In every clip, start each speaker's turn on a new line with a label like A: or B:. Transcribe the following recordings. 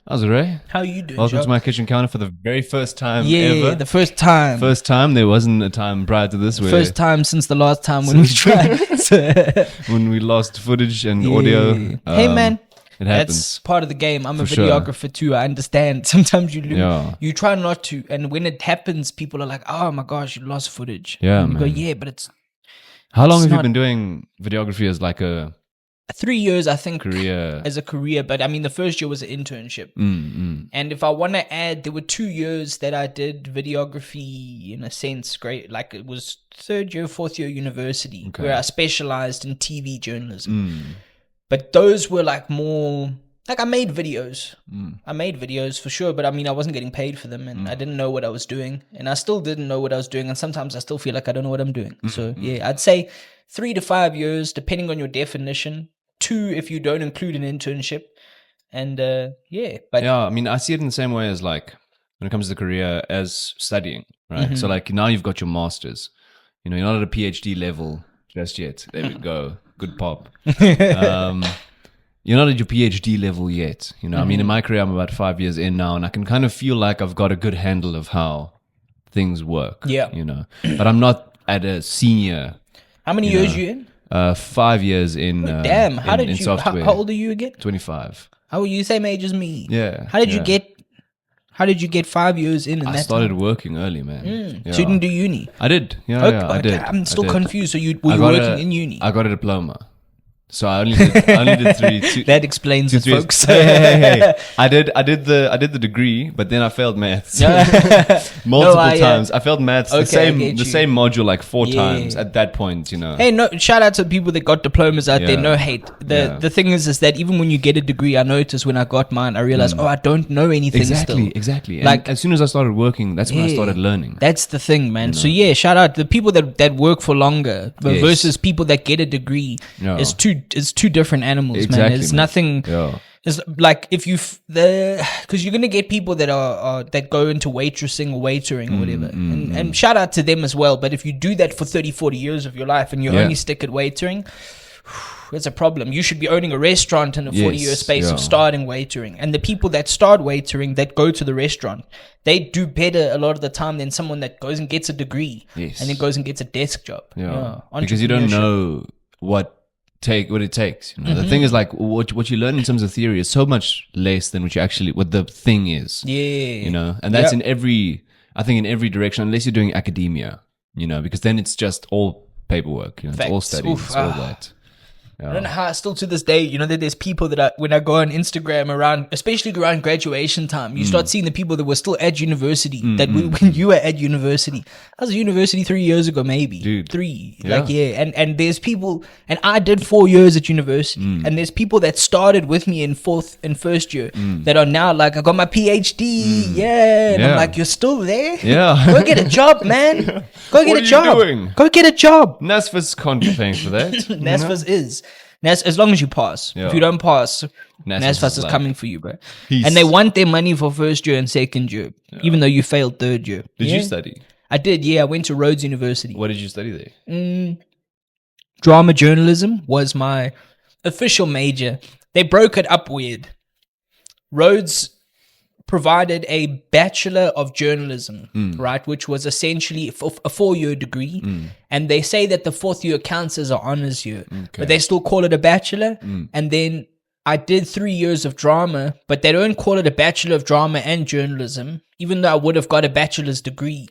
A: How's it, Ray?
B: How you doing,
A: Welcome
B: Joe?
A: to my kitchen counter for the very first time
B: Yeah,
A: ever.
B: the first time.
A: First time. There wasn't a time prior to this where
B: First time since the last time when we tried.
A: when we lost footage and audio.
B: Hey, man.
A: It happens.
B: That's part of the game. I'm a
A: For sure.
B: videographer too. I understand. Sometimes you lose.
A: Yeah.
B: You try not to. And when it happens, people are like, oh my gosh, you lost footage.
A: Yeah,
B: and you go,
A: man.
B: yeah, but it's
A: How long
B: it's
A: have you
B: not-
A: been doing videography as like a
B: 3 years, I think,
A: career?
B: as a career. But I mean, the first year was an internship. And if I want to add, there were 2 years that I did videography in a sense, great. Like it was third year, fourth year university where I specialized in TV journalism. But those were like more, like I made videos. I made videos for sure, but I mean, I wasn't getting paid for them and I didn't know what I was doing. And I still didn't know what I was doing. And sometimes I still feel like I don't know what I'm doing. So yeah, I'd say 3 to 5 years, depending on your definition. 2 if you don't include an internship. And yeah, but
A: Yeah, I mean, I see it in the same way as like when it comes to career as studying, right? So like now you've got your master's. You know, you're not at a PhD level just yet. There we go. Good pop. You're not at your PhD level yet. You know, I mean, in my career, I'm about 5 years in now, and I can kind of feel like I've got a good handle of how things work.
B: Yeah.
A: You know, but I'm not at a senior.
B: how many years you in?
A: 5 years in.
B: Damn, how did
A: in
B: you,
A: software.
B: how old are you again?
A: 25.
B: How are you the same age as me?
A: Yeah.
B: How did
A: yeah.
B: you get 5 years in
A: I
B: that
A: started
B: time?
A: working early, man. Yeah.
B: So you didn't do uni?
A: I did. Yeah,
B: Okay,
A: yeah, I did.
B: I'm still
A: I did.
B: confused. So were
A: I
B: you
A: got
B: working in uni?
A: I got a diploma. So I only did two,
B: That explains it,
A: 3 years.
B: folks.
A: Hey. I did the degree, but then I failed maths multiple times. I failed maths
B: Okay, I get
A: the
B: you.
A: same module like 4
B: Yeah.
A: times at that point. You know.
B: Hey, no! Shout out to people that got diplomas out there.
A: Yeah.
B: No hate.
A: Yeah.
B: The thing is that even when you get a degree, I noticed when I got mine, I realized, I don't know anything still.
A: Exactly. And
B: Like-
A: as soon as I started working, that's when I
B: Yeah.
A: started learning.
B: That's the thing, man. So yeah, shout out the people that work for longer
A: Yes.
B: versus people that get a degree.
A: Yeah.
B: It's two different animals, man.
A: Exactly,
B: It's
A: man.
B: nothing.
A: Yeah.
B: It's like if you because you're gonna get people that are that go into waitressing or waitering or whatever, and shout out to them as well. But if you do that for 30, 40 years of your life and you
A: Yeah.
B: only stick at waitering, it's a problem. You should be owning a restaurant in a 40-year
A: Yes,
B: space of
A: yeah.
B: starting waitering. And the people that start waitering that go to the restaurant, they do better a lot of the time than someone that goes and gets a degree
A: Yes.
B: and then goes and gets a desk job.
A: Yeah. Because you don't
B: Entrepreneurship.
A: know what it takes. You know? The thing is like what you learn in terms of theory is so much less than what the thing is.
B: Yeah.
A: You know, and that's
B: Yep.
A: I think in every direction, unless you're doing academia, you know, because then it's just all paperwork, you know, it's all
B: Facts.
A: studies,
B: Oof,
A: it's all that.
B: I don't know how still to this day, you know, that there's people that when I go on Instagram around, especially around graduation time, you start seeing the people that were still at university when you were at university. I was at university 3 years ago, maybe.
A: Dude.
B: 3.
A: Yeah.
B: Like, yeah. And there's people, and I did 4 years at university. And there's people that started with me in first year that are now like, I got my PhD. Yeah. And I'm
A: Yeah.
B: like, you're still there?
A: Yeah.
B: Go get a job, man. Go get
A: What
B: a
A: are you
B: job.
A: doing?
B: Go get a job.
A: NASFA's can't be paying for that.
B: NASFA's is. As long as you pass.
A: Yeah.
B: If you don't pass,
A: NASFA's
B: NASFA's is
A: like,
B: coming for you, bro.
A: peace.
B: And they want their money for first year and second year, even though you failed third year.
A: Did
B: Yeah?
A: you study?
B: I did, yeah. I went to Rhodes University.
A: What did you study there?
B: Drama journalism was my official major. They broke it up weird. Rhodes provided a Bachelor of Journalism, right, which was essentially a 4-year degree. And they say that the 4th year counts as an honors year, but they still call it a bachelor. And then I did 3 years of drama, but they don't call it a Bachelor of Drama and Journalism, even though I would have got a bachelor's degree,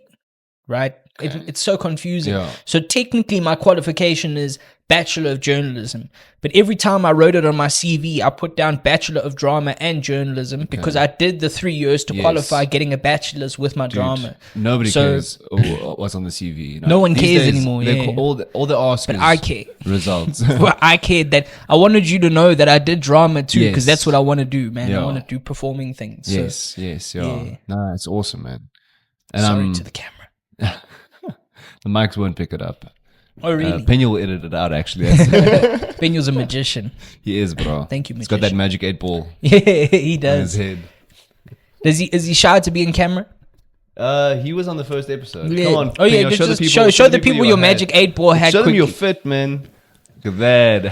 B: right? It's so confusing.
A: Yeah.
B: So technically my qualification is Bachelor of Journalism. But every time I wrote it on my CV, I put down Bachelor of Drama and Journalism because I did the 3 years to
A: Yes.
B: qualify getting a bachelor's with my drama.
A: Nobody
B: So-
A: cares what's on the CV.
B: No one
A: These
B: cares
A: days,
B: anymore,
A: they
B: yeah.
A: call all they ask
B: But
A: is
B: I care.
A: results.
B: Well, I cared that I wanted you to know that I did drama too because
A: Yes.
B: that's what I want to do, man.
A: Yeah.
B: I want to do performing things. So,
A: yes, yeah.
B: yeah.
A: No, it's awesome, man. And
B: sorry to the camera.
A: the mics won't pick it up.
B: Oh, really?
A: Pena will edit it out, actually. That's-
B: Benyo's a magician.
A: he is, bro.
B: Thank you,
A: He's got that
B: magician.
A: magic 8-ball
B: Yeah, he
A: on
B: does.
A: his head.
B: Is he shy to be in camera?
A: He was on the first episode.
B: Yeah.
A: Come on.
B: Oh yeah,
A: Pena,
B: just show the people your magic 8-ball hack
A: Show them
B: quickly.
A: your fit, man. Look at that.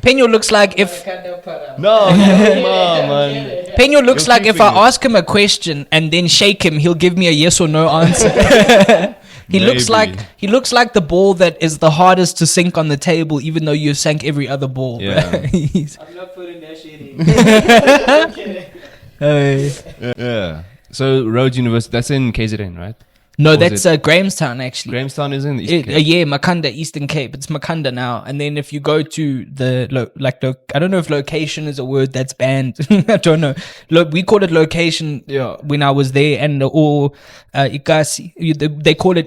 B: Penyo looks like if
A: No, come on, man.
B: Peno looks
A: Your
B: like
A: two
B: if I
A: fingers.
B: ask him a question and then shake him, he'll give me a yes or no answer. He looks
A: Maybe.
B: like the ball that is the hardest to sink on the table, even though you've sank every other ball.
A: Yeah.
B: He's-
C: I'm not putting that shit in. Okay.
A: Yeah. So Rhodes University, that's in KZN, right?
B: no,
A: Or
B: that's
A: is
B: Grahamstown actually.
A: Grahamstown is in the Eastern Cape.
B: Yeah, Makanda, Eastern Cape. It's Makanda now. And then if you go to the, I don't know if location is a word that's banned. I don't know. Look, we called it location
A: Yeah.
B: when I was there. And, Ikasi, they call it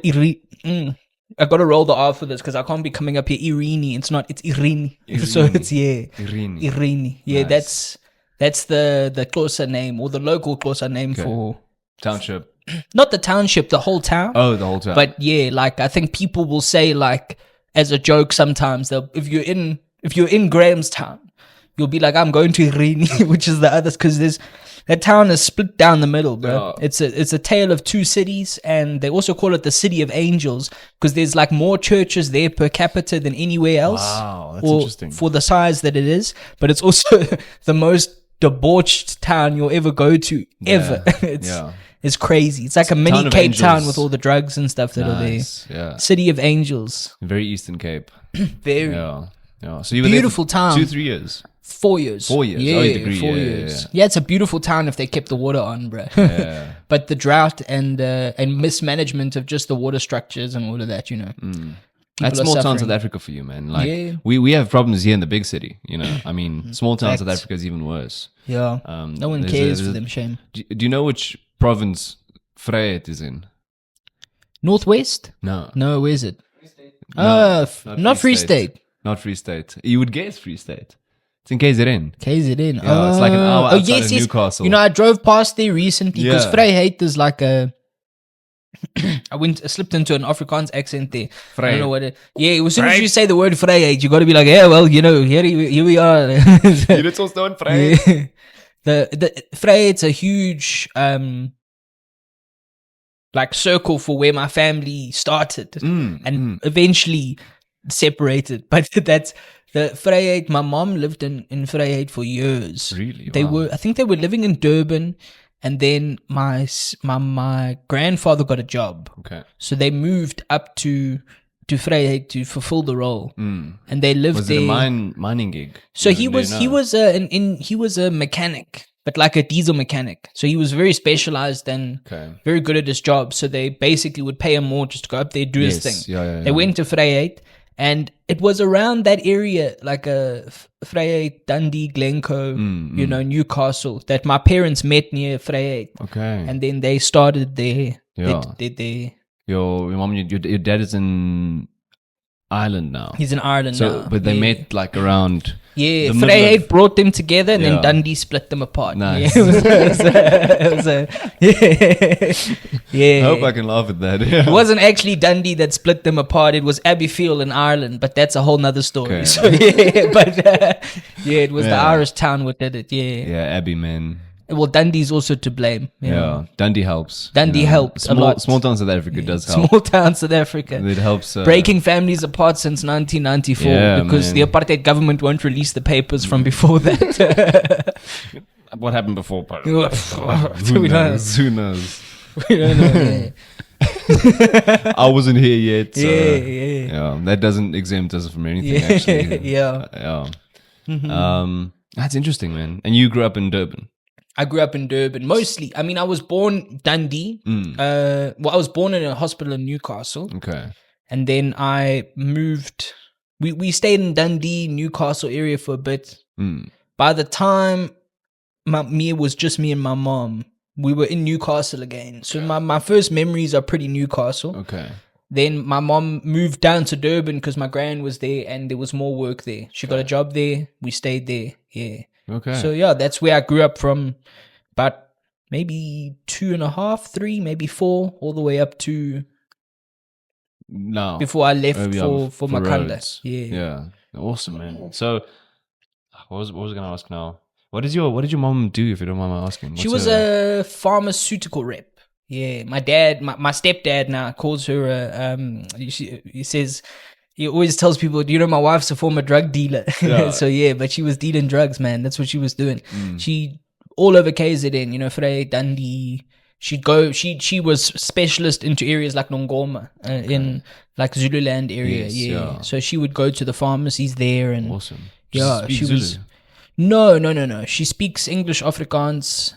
B: I got to roll the R for this because I can't be coming up here Irini. It's not, it's Irini. So it's,
A: Irini.
B: Irini. Yeah,
A: Nice.
B: that's the Xhosa name or the local Xhosa name for,
A: Township.
B: not the township, the whole town.
A: Oh, the whole time.
B: But yeah, like I think people will say like as a joke sometimes that if you're in Grahamstown, you'll be like, I'm going to Irini, which is the others, because that town is split down the middle, bro.
A: Yeah.
B: It's a tale of two cities, and they also call it the City of Angels because there's like more churches there per capita than anywhere else.
A: Wow, that's
B: or
A: interesting.
B: for the size that it is. But it's also the most debauched town you'll ever go to ever. It's crazy. It's like a mini
A: Town of
B: Cape Town
A: Angels.
B: with all the drugs and stuff that are there.
A: Nice. Yeah.
B: City of Angels.
A: Very Eastern Cape.
B: Very.
A: Yeah. Yeah. So you were
B: Beautiful
A: there for
B: town.
A: 2-3 years.
B: 4 years.
A: 4 years.
B: Yeah,
A: Oh, you agree.
B: 4
A: Yeah,
B: years. Yeah, it's a beautiful town if they kept the water on, bro.
A: Yeah.
B: But the drought and mismanagement of just the water structures and all of that, you know.
A: That's
B: People are
A: small town South
B: suffering.
A: Africa for you, man. Like
B: Yeah.
A: we have problems here in the big city, you know. I mean, small town South
B: Facts.
A: Africa is even worse.
B: Yeah. No one cares for them, shame.
A: Do you know which province Vryheid is in?
B: Northwest?
A: No.
B: No, where's it?
A: No,
B: Not Free State.
A: Not Free State. You would guess Free State. It's in KZN.
B: KZN.
A: Yeah, it's like an hour outside of Newcastle.
B: You know, I drove past there recently because
A: Yeah.
B: Vryheid is like a. I slipped into an Afrikaans accent there. I don't know what it. Yeah, as soon as you say the word Vryheid, you got to be like, yeah, well, you know, here we are.
A: It's also in Vryheid.
B: Yeah. The Vryheid's a huge like circle for where my family started and eventually separated. But that's the Vryheid. My mom lived in Vryheid for years.
A: Really?
B: They
A: Wow.
B: I think they were living in Durban, and then my grandfather got a job,
A: Okay.
B: so they moved up to Vryheid to fulfill the role, and they lived
A: Was
B: there.
A: it a mining gig?
B: So
A: You
B: he
A: know,
B: was
A: do
B: he
A: you know?
B: was he was a mechanic, but like a diesel mechanic. So he was very specialized and
A: Okay.
B: very good at his job. So they basically would pay him more just to go up there, do his
A: Yes,
B: thing.
A: yeah.
B: They went to Vryheid, and it was around that area, like a Vryheid, Dundee, Glencoe, you know, Newcastle, that my parents met near Vryheid,
A: Okay.
B: and then they started there.
A: Yeah.
B: They
A: Your mom, your dad is in Ireland now.
B: he's in Ireland
A: So,
B: now.
A: but they
B: Yeah.
A: met like around.
B: Yeah,
A: the middle
B: Vryheid
A: of-
B: brought them together, and
A: Yeah.
B: then Dundee split them apart.
A: Nice.
B: Yeah, it was a- yeah.
A: I hope I can laugh at that.
B: It wasn't actually Dundee that split them apart. It was Abbeyfield in Ireland, but that's a whole nother story.
A: Okay.
B: So yeah, but yeah, it was the
A: Yeah.
B: Irish town what did it. Yeah.
A: Yeah, Abbey, man.
B: Well, Dundee's also to blame.
A: Yeah, Dundee helps.
B: Dundee helps a lot.
A: Small town South Africa does help.
B: Small town South Africa.
A: It helps.
B: Breaking families apart since 1994
A: Yeah,
B: because
A: man.
B: the apartheid government won't release the papers from before that.
A: What happened before?
B: Who
A: Who knows? Who knows?
B: We don't know. Yeah.
A: I wasn't here yet. So,
B: Yeah.
A: yeah, that doesn't exempt us from anything. Actually,
B: Yeah.
A: yeah. That's interesting, man. And you grew up in Durban.
B: I grew up in Durban mostly. I mean, I was born Dundee. I was born in a hospital in Newcastle,
A: Okay.
B: and then I moved. We stayed in Dundee, Newcastle area for a bit. By the time it was just me and my mom, we were in Newcastle again. So my first memories are pretty Newcastle.
A: Okay.
B: Then my mom moved down to Durban because my gran was there and there was more work there. She got a job there. We stayed there. Yeah.
A: Okay.
B: So yeah, that's where I grew up from. But maybe 2.5, 3, maybe 4, all the way up to
A: no.
B: before I left
A: Yeah,
B: for Makanda.
A: Rhodes.
B: Yeah.
A: Yeah. Awesome, man. So, what was I gonna ask now? What did your mom do? If you don't mind my asking.
B: She
A: What's
B: was
A: her-
B: a pharmaceutical rep. Yeah, my dad, my stepdad now calls her he says, he always tells people, do you know my wife's a former drug dealer?
A: Yeah.
B: So yeah, but she was dealing drugs, man. That's what she was doing. She all over KZN, you know, Frey, Dundee. She'd go, she was specialist into areas like Nongoma, in like Zululand area.
A: Yes,
B: yeah.
A: yeah.
B: So she would go to the pharmacies there and
A: Awesome.
B: yeah,
A: Speak
B: she
A: Zulu?
B: was. No. She speaks English, Afrikaans.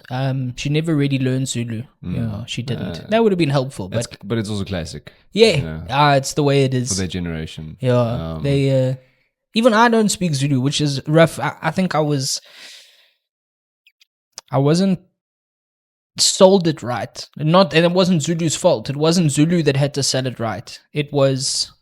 B: She never really learned Zulu. Yeah, she didn't. That would have been helpful, but
A: But it's also classic.
B: yeah,
A: you know,
B: it's the way it is.
A: for their generation.
B: Yeah, they even I don't speak Zulu, which is rough. I think I wasn't sold it right. And it wasn't Zulu's fault. It wasn't Zulu that had to sell it right. It was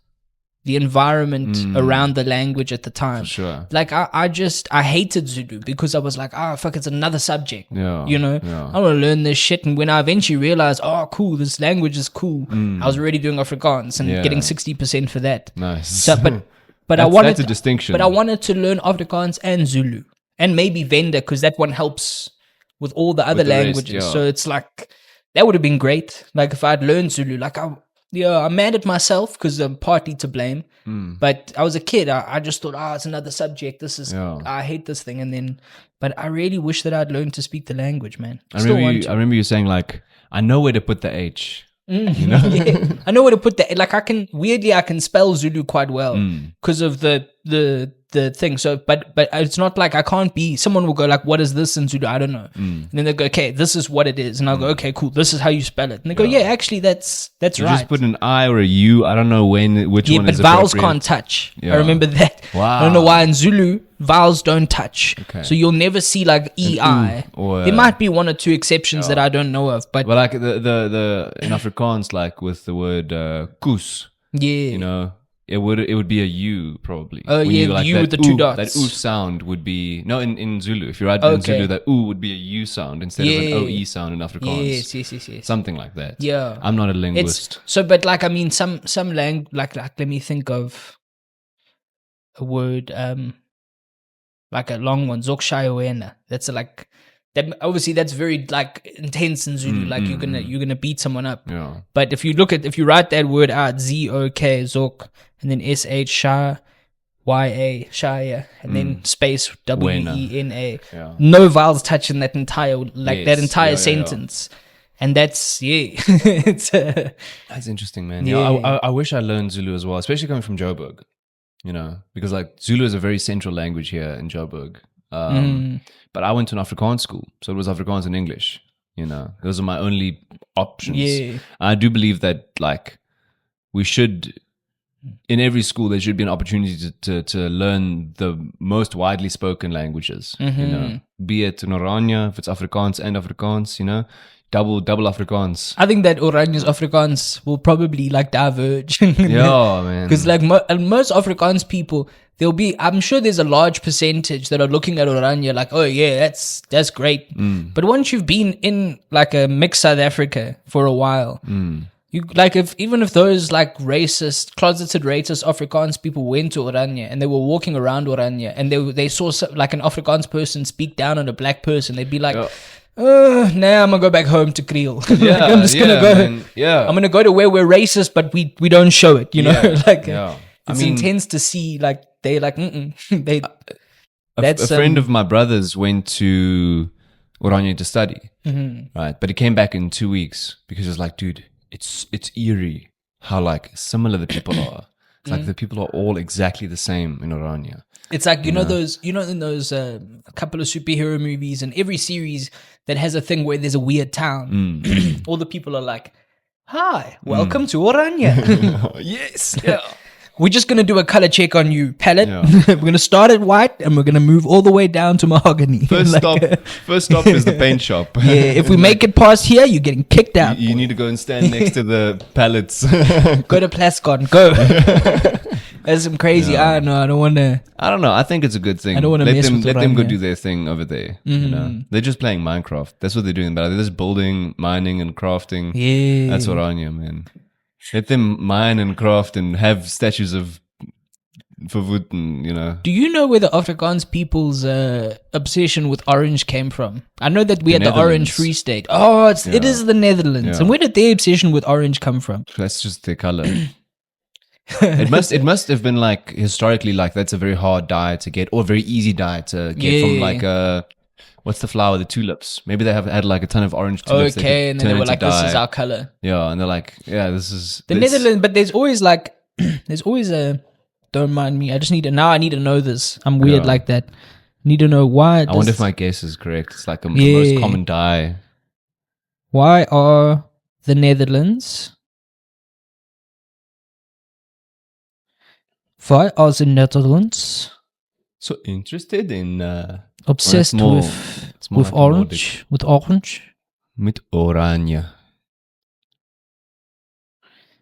B: the environment around the language at the time.
A: For sure.
B: Like I hated Zulu because I was like, fuck, it's another subject.
A: Yeah.
B: You know,
A: Yeah.
B: I want to learn this shit. And when I eventually realized, cool, this language is cool, I was already doing Afrikaans and getting 60% for that.
A: Nice.
B: So, but I wanted
A: that's a distinction.
B: But I wanted to learn Afrikaans and Zulu and maybe Venda because that one helps with all the other
A: the rest,
B: languages.
A: yeah.
B: So it's like that would have been great. Like if I'd learned Zulu, like I'm mad at myself because I'm partly to blame. But I was a kid. I just thought, it's another subject. This is I hate this thing. But I really wish that I'd learned to speak the language, man.
A: I remember you saying like, I know where to put the H. You know?
B: Yeah. I know where to put that. Like I can spell Zulu quite well because of the thing. So, but it's not like I can't be. Someone will go like, "What is this in Zulu?" I don't know. And then they go, "Okay, this is what it is," and I'll go, "Okay, cool. This is how you spell it." And they go, "Yeah, actually, that's
A: You
B: right."
A: just put an I or a U. I don't know which one
B: but
A: is
B: vowels
A: appropriate.
B: can't touch.
A: Yeah.
B: I remember that.
A: Wow.
B: I don't know why in Zulu vowels don't touch.
A: Okay.
B: So you'll never see like EI.
A: or,
B: there might be one or two exceptions that I don't know of, but
A: Well, like the in Afrikaans, like with the word koes,
B: yeah,
A: you know, it would be a U probably.
B: Oh,
A: When
B: yeah,
A: you, like,
B: U
A: that
B: with the two
A: oo-
B: dots.
A: That oo sound would be in Zulu. If you write in
B: Okay.
A: Zulu, that oo would be a U sound instead of an OE sound in Afrikaans.
B: yes.
A: Something like that.
B: Yeah.
A: I'm not a linguist.
B: It's so, but like I mean, some like let me think of a word like a long one, Zokshayowena. That's like that. Obviously, that's very like intense in Zulu. Like you're gonna beat someone up.
A: Yeah.
B: But if you write that word out, ZOK Zok, and then SH Sha YA Shaya, and then space WENA.
A: Yeah.
B: No vowels touching that entire
A: Yes.
B: that entire
A: Yeah.
B: sentence. And that's it's
A: That's interesting, man.
B: Yeah.
A: Yeah, I wish I learned Zulu as well, especially coming from Joburg. You know, because like Zulu is a very central language here in Joburg. But I went to an Afrikaans school, so it was Afrikaans and English. You know, those are my only options.
B: Yeah.
A: I do believe that like we should, in every school, there should be an opportunity to learn the most widely spoken languages. You know, be it in Oranje, if it's Afrikaans and Afrikaans. You know, double Afrikaans.
B: I think that Oranje's Afrikaans will probably like diverge.
A: Yeah, man.
B: Because like most Afrikaans people, I'm sure there's a large percentage that are looking at Oranje like, oh yeah, that's great. But once you've been in like a mixed South Africa for a while, you like even if those like closeted racist Afrikaans people went to Oranje and they were walking around Oranje and they saw like an Afrikaans person speak down on a black person, they'd be like, now I'm gonna go back home to Creole.
A: Yeah,
B: I'm just gonna go.
A: man. Yeah,
B: I'm gonna go to where we're racist, but we don't show it. You know,
A: Yeah,
B: like
A: yeah.
B: it's intense to see. Like they like they.
A: A friend of my brother's went to Oranje to study, right? But he came back in 2 weeks because he was like, dude, it's eerie how like similar the people are. It's like the people are all exactly the same in Oranje.
B: It's like you know in those couple of superhero movies and every series that has a thing where there's a weird town, all the people are like, "Hi, welcome to Oranje."
A: Yes, yeah.
B: We're just gonna do a color check on you, palette.
A: Yeah.
B: We're gonna start at white and we're gonna move all the way down to mahogany.
A: First stop is the paint shop.
B: Yeah, if we make it past here, you're getting kicked out.
A: You need to go and stand next to the pallets.
B: Go to Plascon. Go. That's some crazy.
A: Yeah.
B: I don't know. I don't want to.
A: I don't know. I think it's a good thing.
B: I don't wanna mess with
A: let them go
B: Oranje.
A: do their thing over there. You know, they're just playing Minecraft. That's what they're doing. But they're just building, mining, and crafting.
B: Yeah.
A: That's Oranje, man. Let them mine and craft and have statues of Verwoeten, you know.
B: Do you know where the Afrikaans people's obsession with orange came from? I know that we had the Orange
A: Netherlands.
B: Free State. Oh, it is the Netherlands.
A: Yeah.
B: And where did their obsession with orange come from?
A: That's just their color. it must have been like historically like that's a very hard dye to get or very easy dye to get from
B: Yeah.
A: like what's the flower? The tulips. Maybe they have had like a ton of orange tulips.
B: Okay, and then they were like, "This is our color."
A: Yeah, and they're like, "Yeah, this is
B: the Netherlands." But there's always like, there's always a. Don't mind me. I just need to now. I need to know this. I'm weird like that. Need to know why.
A: I wonder if my guess is correct. It's like the most common dye.
B: Why are the Netherlands? Why are the Netherlands
A: so interested in
B: obsessed with orange? With orange?
A: With oranje.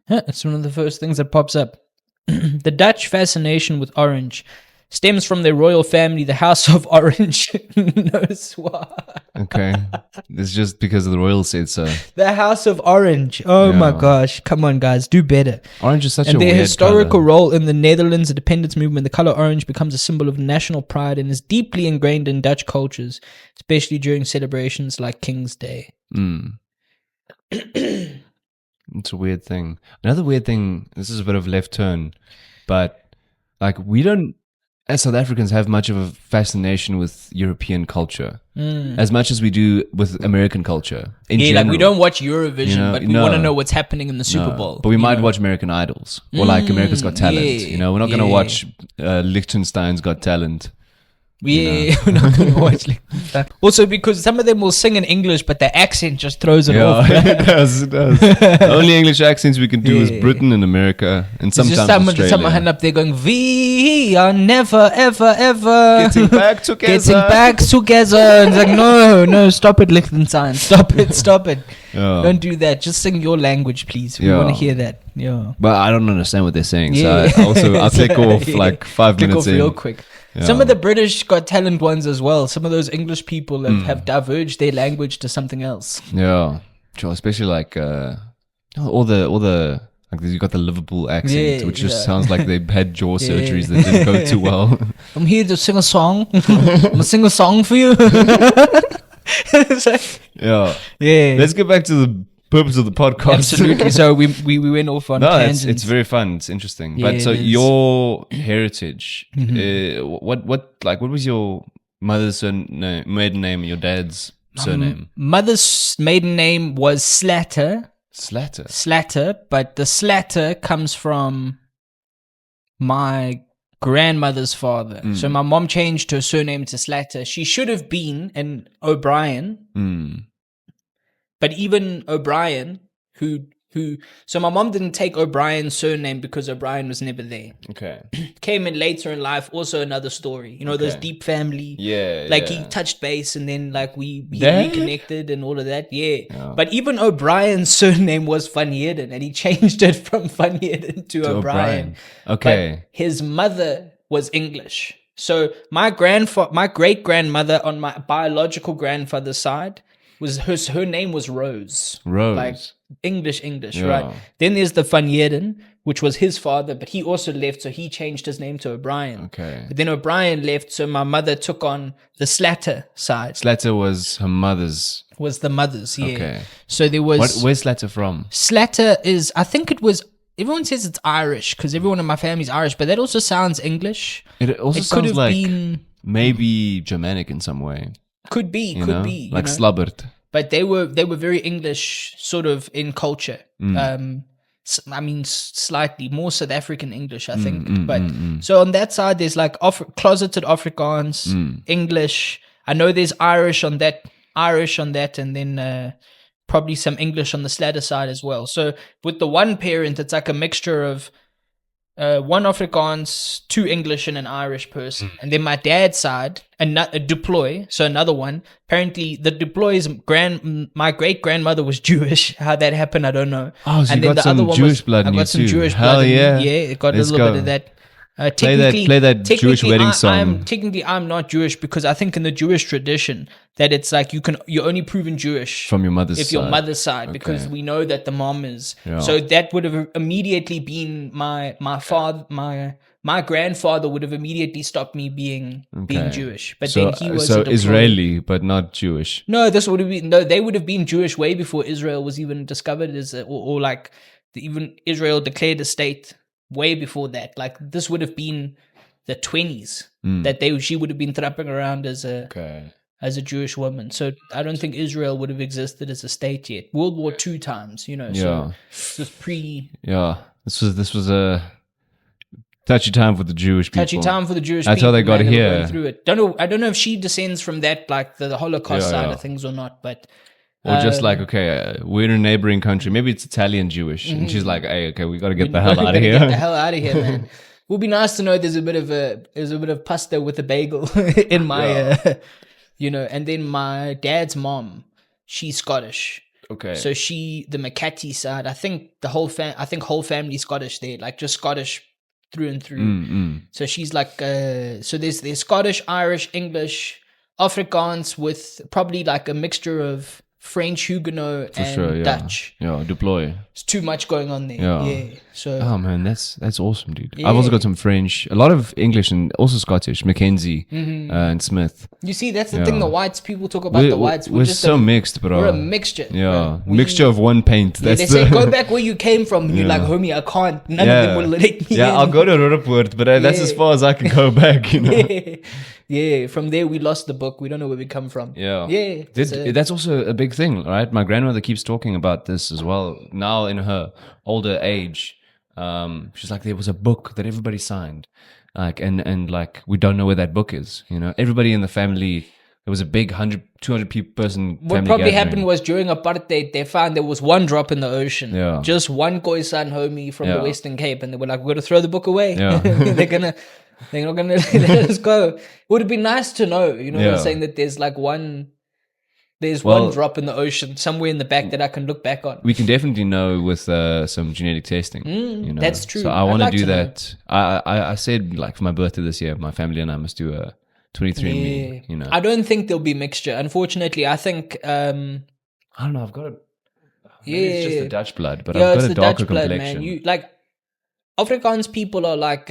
B: Yeah, it's one of the first things that pops up. The Dutch fascination with orange stems from their royal family, the House of Orange. Knows why.
A: Okay. It's just because the royal said so.
B: The House of Orange. Oh my gosh. Come on, guys. Do better.
A: Orange is such a weird
B: And their historical
A: color.
B: role in the Netherlands, the independence movement, the color orange becomes a symbol of national pride and is deeply ingrained in Dutch cultures, especially during celebrations like King's Day.
A: It's a weird thing. Another weird thing, this is a bit of left turn, but like we don't, as South Africans, have much of a fascination with European culture as much as we do with American culture. In general.
B: Like we don't watch Eurovision, but we want to know what's happening in the Super Bowl.
A: But we might watch American Idols or like America's Got Talent. We're not going to watch Liechtenstein's Got Talent.
B: We're not going to watch that. Also, because some of them will sing in English, but the accent just throws it off.
A: It does. The only English accents we can do is Britain and America, and sometimes Australia.
B: Someone hand up there going, "We are never, ever, ever
A: getting back together."
B: And it's like, no, stop it, Liechtenstein, stop it. Don't do that. Just sing your language, please. We want to hear that. Yeah.
A: But I don't understand what they're saying, so I'll take off like 5 minutes in.
B: Real quick. Yeah. Some of the British Got Talent ones as well. Some of those English people have diverged their language to something else.
A: Yeah, sure. Especially like all the like you got the Liverpool accent, which just sounds like they had jaw surgeries that didn't go too well.
B: I'm here to sing a song. I'm gonna sing a song for you.
A: Let's get back to the purpose of the podcast.
B: Absolutely. So we went off on tangents.
A: It's very fun. It's interesting. But so your heritage, what was your mother's maiden name and your dad's surname?
B: Mother's maiden name was Slatter. Slatter, but the Slatter comes from my grandmother's father. So my mom changed her surname to Slatter. She should have been an O'Brien. But even O'Brien, so my mom didn't take O'Brien's surname because O'Brien was never there.
A: Okay.
B: Came in later in life, also another story. Those deep family. Like he touched base and then like we reconnected and all of that. Yeah. But even O'Brien's surname was Van Heerden and he changed it from Van Heerden to O'Brien.
A: Okay.
B: But his mother was English. So my great grandmother on my biological grandfather's side, her name was Rose. Like English, right? Then there's the Van Heerden, which was his father, but he also left, so he changed his name to O'Brien.
A: Okay.
B: But then O'Brien left, so my mother took on the Slatter side.
A: Slatter was her mother's.
B: Was the mother's, yeah.
A: Okay.
B: So there was...
A: Where's Slatter from?
B: Slatter is, I think it was... Everyone says it's Irish, because everyone in my family's Irish, but that also sounds English.
A: It also sounds like maybe Germanic in some way.
B: Could be.
A: Like slubbert.
B: But they were very English, sort of in culture. I mean, slightly more South African English, I think. So on that side, there's like closeted Afrikaans, English. I know there's Irish on that, and then probably some English on the Slatter side as well. So with the one parent, it's like a mixture of one Afrikaans, 2 English, and an Irish person. And then my dad's side, a Du Plooy, so another one. Apparently, the Du Plooy's my great grandmother was Jewish. How that happened, I don't know.
A: Oh, so and you got some Jewish blood in you too. I got some Jewish blood in me.
B: Yeah, it got a little bit of that.
A: Play that Jewish wedding song.
B: I'm not Jewish because I think in the Jewish tradition that it's like you're only proven Jewish
A: from your mother's side.
B: Your mother's side, because we know that the mom is. Yeah. So that would have immediately been my father. My grandfather would have immediately stopped me being Jewish, but then he was
A: Israeli, but not Jewish.
B: No, they would have been Jewish way before Israel was even discovered even Israel declared a state. Way before that, like this would have been the 20s that she would have been trapping around as a as a Jewish woman. So I don't think Israel would have existed as a state yet. World War II times, you know. So this was pre.
A: Yeah, this was a touchy time for the Jewish people.
B: Touchy time for the Jewish
A: That's
B: people.
A: how they got here.
B: Going through it. I don't know if she descends from that, like the Holocaust side of things or not, but.
A: Or just like, okay, we're in a neighboring country. Maybe it's Italian Jewish, and she's like, "Hey, okay, we got to get the hell out of here."
B: Get the hell out of here, man. It would be nice to know there's a bit of pasta with a bagel in my, you know. And then my dad's mom, she's Scottish.
A: Okay.
B: So the McCarthy side, I think whole family Scottish there, like just Scottish through and through. So she's like, so there's Scottish, Irish, English, Afrikaans with probably like a mixture of French, Huguenot, and Dutch.
A: Yeah, Du Plooy.
B: It's too much going on there. Yeah. So.
A: Oh man, that's awesome, dude. Yeah. I've also got some French, a lot of English, and also Scottish. Mackenzie and Smith.
B: You see, that's the thing. The whites, people talk about the whites.
A: We're just so mixed, bro.
B: We're a mixture.
A: Yeah, mixture of one paint. That's
B: they say go back where you came from. And you're like, homie, I can't. None of them will let me in.
A: I'll go to Ruraport, but that's as far as I can go back. You know.
B: Yeah, from there we lost the book. We don't know where we come from.
A: Yeah. That's also a big thing, right? My grandmother keeps talking about this as well. Now in her older age, she's like, there was a book that everybody signed, like, and like we don't know where that book is. You know, everybody in the family. There was a big 200 person.
B: What probably happened was during apartheid, they found there was one drop in the ocean. Yeah. Just one Khoisan homie from the Western Cape, and they were like, "We're gonna throw the book away." Yeah. They're not gonna let us go. It would have been nice to know, you know what I'm saying, that there's like one drop in the ocean somewhere in the back that I can look back on.
A: We can definitely know with some genetic testing. You know?
B: That's true.
A: So I want to do that. I said, like, for my birthday this year, my family and I must do a 23andMe. You know,
B: I don't think there'll be mixture. Unfortunately, I think
A: I don't know. I've got it's just the Dutch blood, but I've got a darker complexion.
B: Man. Like Afrikaans people are like.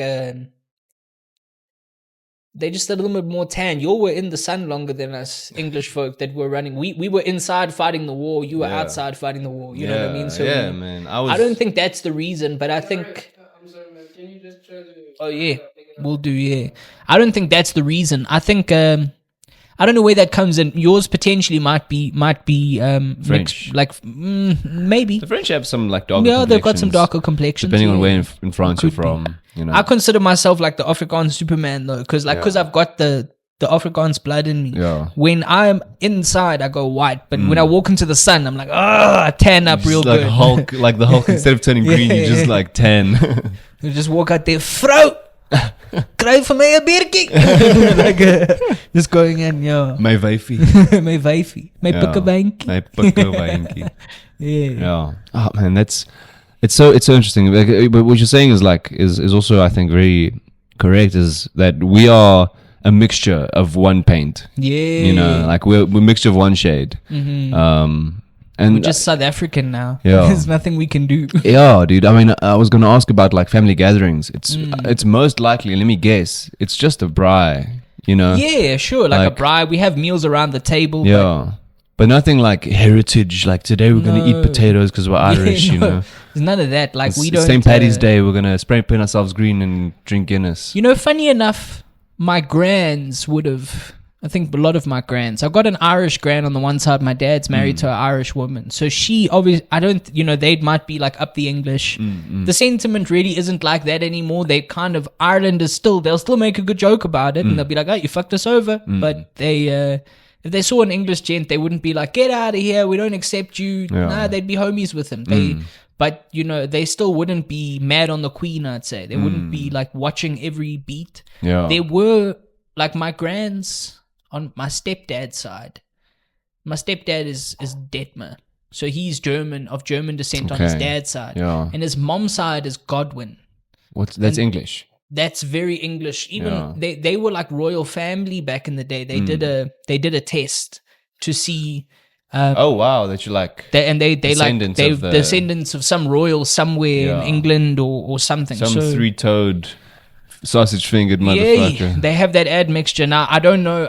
B: They're just a little bit more tan. You were in the sun longer than us English folk that were running. We were inside fighting the war. You were outside fighting the war. You know what I mean? So
A: man.
B: I don't think that's the reason, but I think.
C: I'm sorry, man. Can you just try to?
B: Oh yeah, we'll do. Yeah, I don't think that's the reason. I think I don't know where that comes in. Yours potentially might be
A: French,
B: mixed, like maybe.
A: The French have some like darker. Yeah,
B: they've got some darker complexions.
A: Depending on where in France you're from. You know.
B: I consider myself like the Afrikaans Superman though, because I've got the Afrikaans blood in me. Yeah. When I'm inside, I go white, but when I walk into the sun, I'm like, I tan up real
A: like
B: good.
A: Hulk, like the Hulk. Instead of turning green, you just like tan.
B: You just walk out there, vrou, kry vir my 'n biertjie. Just going in,
A: My wifey.
B: My wifey. My pikkebeentjie.
A: My pikkebeentjie. Yeah. Oh man, it's so interesting. Like, but what you're saying is also, I think, very correct. Is that we are a mixture of one paint.
B: Yeah.
A: You know, like we're a mixture of one shade. And
B: we're just South African now.
A: Yeah.
B: There's nothing we can do.
A: Yeah, dude. I mean, I was gonna ask about like family gatherings. It's most likely, let me guess, it's just a braai. You know.
B: Yeah, sure. Like a braai. We have meals around the table.
A: Yeah. But nothing like heritage, like today we're going to eat potatoes because we're Irish, you know.
B: There's none of that. Like we don't...
A: St. Paddy's Day, we're going to spray paint ourselves green and drink Guinness.
B: You know, funny enough, my grands would have... I think a lot of my grands... I've got an Irish grand on the one side. My dad's married to an Irish woman. So she obviously... I don't... You know, they might be like up the English. The sentiment really isn't like that anymore. They kind of... Ireland is still... They'll still make a good joke about it. And they'll be like, oh, you fucked us over. But they... if they saw an English gent, they wouldn't be like, get out of here, we don't accept you. Yeah. Nah, they'd be homies with him. But, you know, they still wouldn't be mad on the Queen, I'd say. They wouldn't be, like, watching every beat.
A: Yeah.
B: They were, like, my grands on my stepdad's side. My stepdad is Detmer. So he's German, of German descent on his dad's side. Yeah. And his mom's side is Godwin.
A: That's English?
B: That's very English. Even they were like royal family back in the day. They did a test to see.
A: Oh wow, that you like.
B: They descendants of some royal somewhere in England or something.
A: Some three-toed, sausage-fingered motherfucker.
B: Yeah, they have that admixture. Now I don't know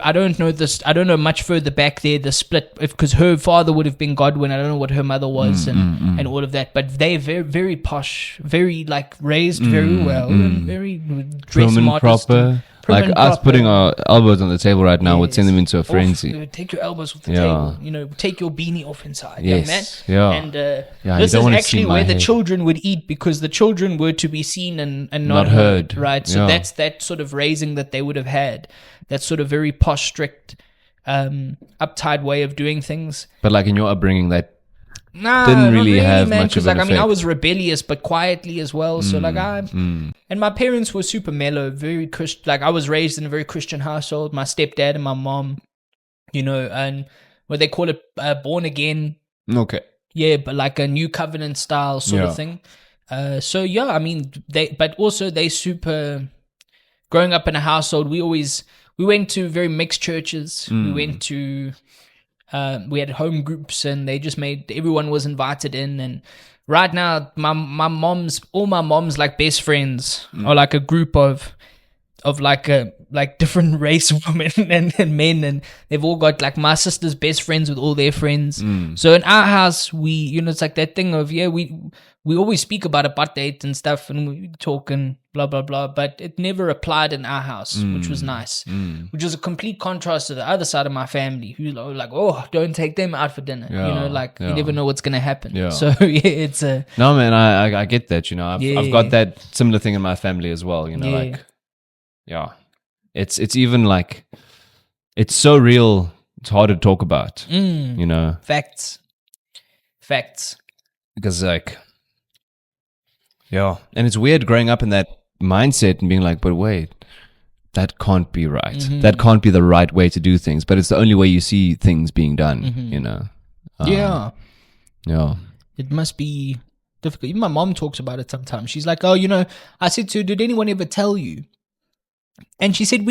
B: this. I don't know much further back there. The split, because her father would have been Godwin. I don't know what her mother was and all of that. But they very very posh, very like raised very well, and very dressed modest,
A: proper. Like
B: and
A: us
B: proper.
A: putting our elbows on the table right now would send them into a frenzy.
B: Take your elbows off the table. You know, take your beanie off inside.
A: Yes.
B: Yeah,
A: Yeah.
B: man. And
A: Yeah,
B: this
A: you
B: is
A: don't wanna
B: actually
A: see my
B: where the
A: head.
B: children would eat, because the children were to be seen and not
A: heard.
B: right? So
A: Yeah.
B: that's that sort of raising that they would have had. That sort of very posh, strict, uptight way of doing things.
A: But like in your upbringing, that
B: Nah,
A: didn't
B: not
A: really have
B: man,
A: much of
B: 'cause,
A: an
B: like, I mean, I
A: effect.
B: was rebellious, but quietly as well. So like and my parents were super mellow, very Christian. Like I was raised in a very Christian household. My stepdad and my mom, you know, and what they call it, born again.
A: Okay.
B: Yeah, but like a new covenant style sort of thing. So yeah, I mean, but also they super. Growing up in a household, we went to very mixed churches. We went to. We had home groups, and they just made everyone was invited in. And right now, all my mom's like best friends are like a group of like different race of women and men, and they've all got like my sister's best friends with all their friends. So in our house, it's like that thing of we always speak about apartheid and stuff, and we talk and blah blah blah, but it never applied in our house, which was nice. Which was a complete contrast to the other side of my family, who like, oh, don't take them out for dinner. You never know what's gonna happen. So it's a
A: no, man. I get that. I've got that similar thing in my family as well. Like. Yeah, it's even like it's so real. It's hard to talk about.
B: Facts.
A: Because like, yeah, and it's weird growing up in that mindset and being like, but wait, that can't be right. That can't be the right way to do things. But it's the only way you see things being done.
B: Yeah.
C: It must be difficult. Even my mom talks about it sometimes. She's like, oh, I said to her, did anyone ever tell you? And she said,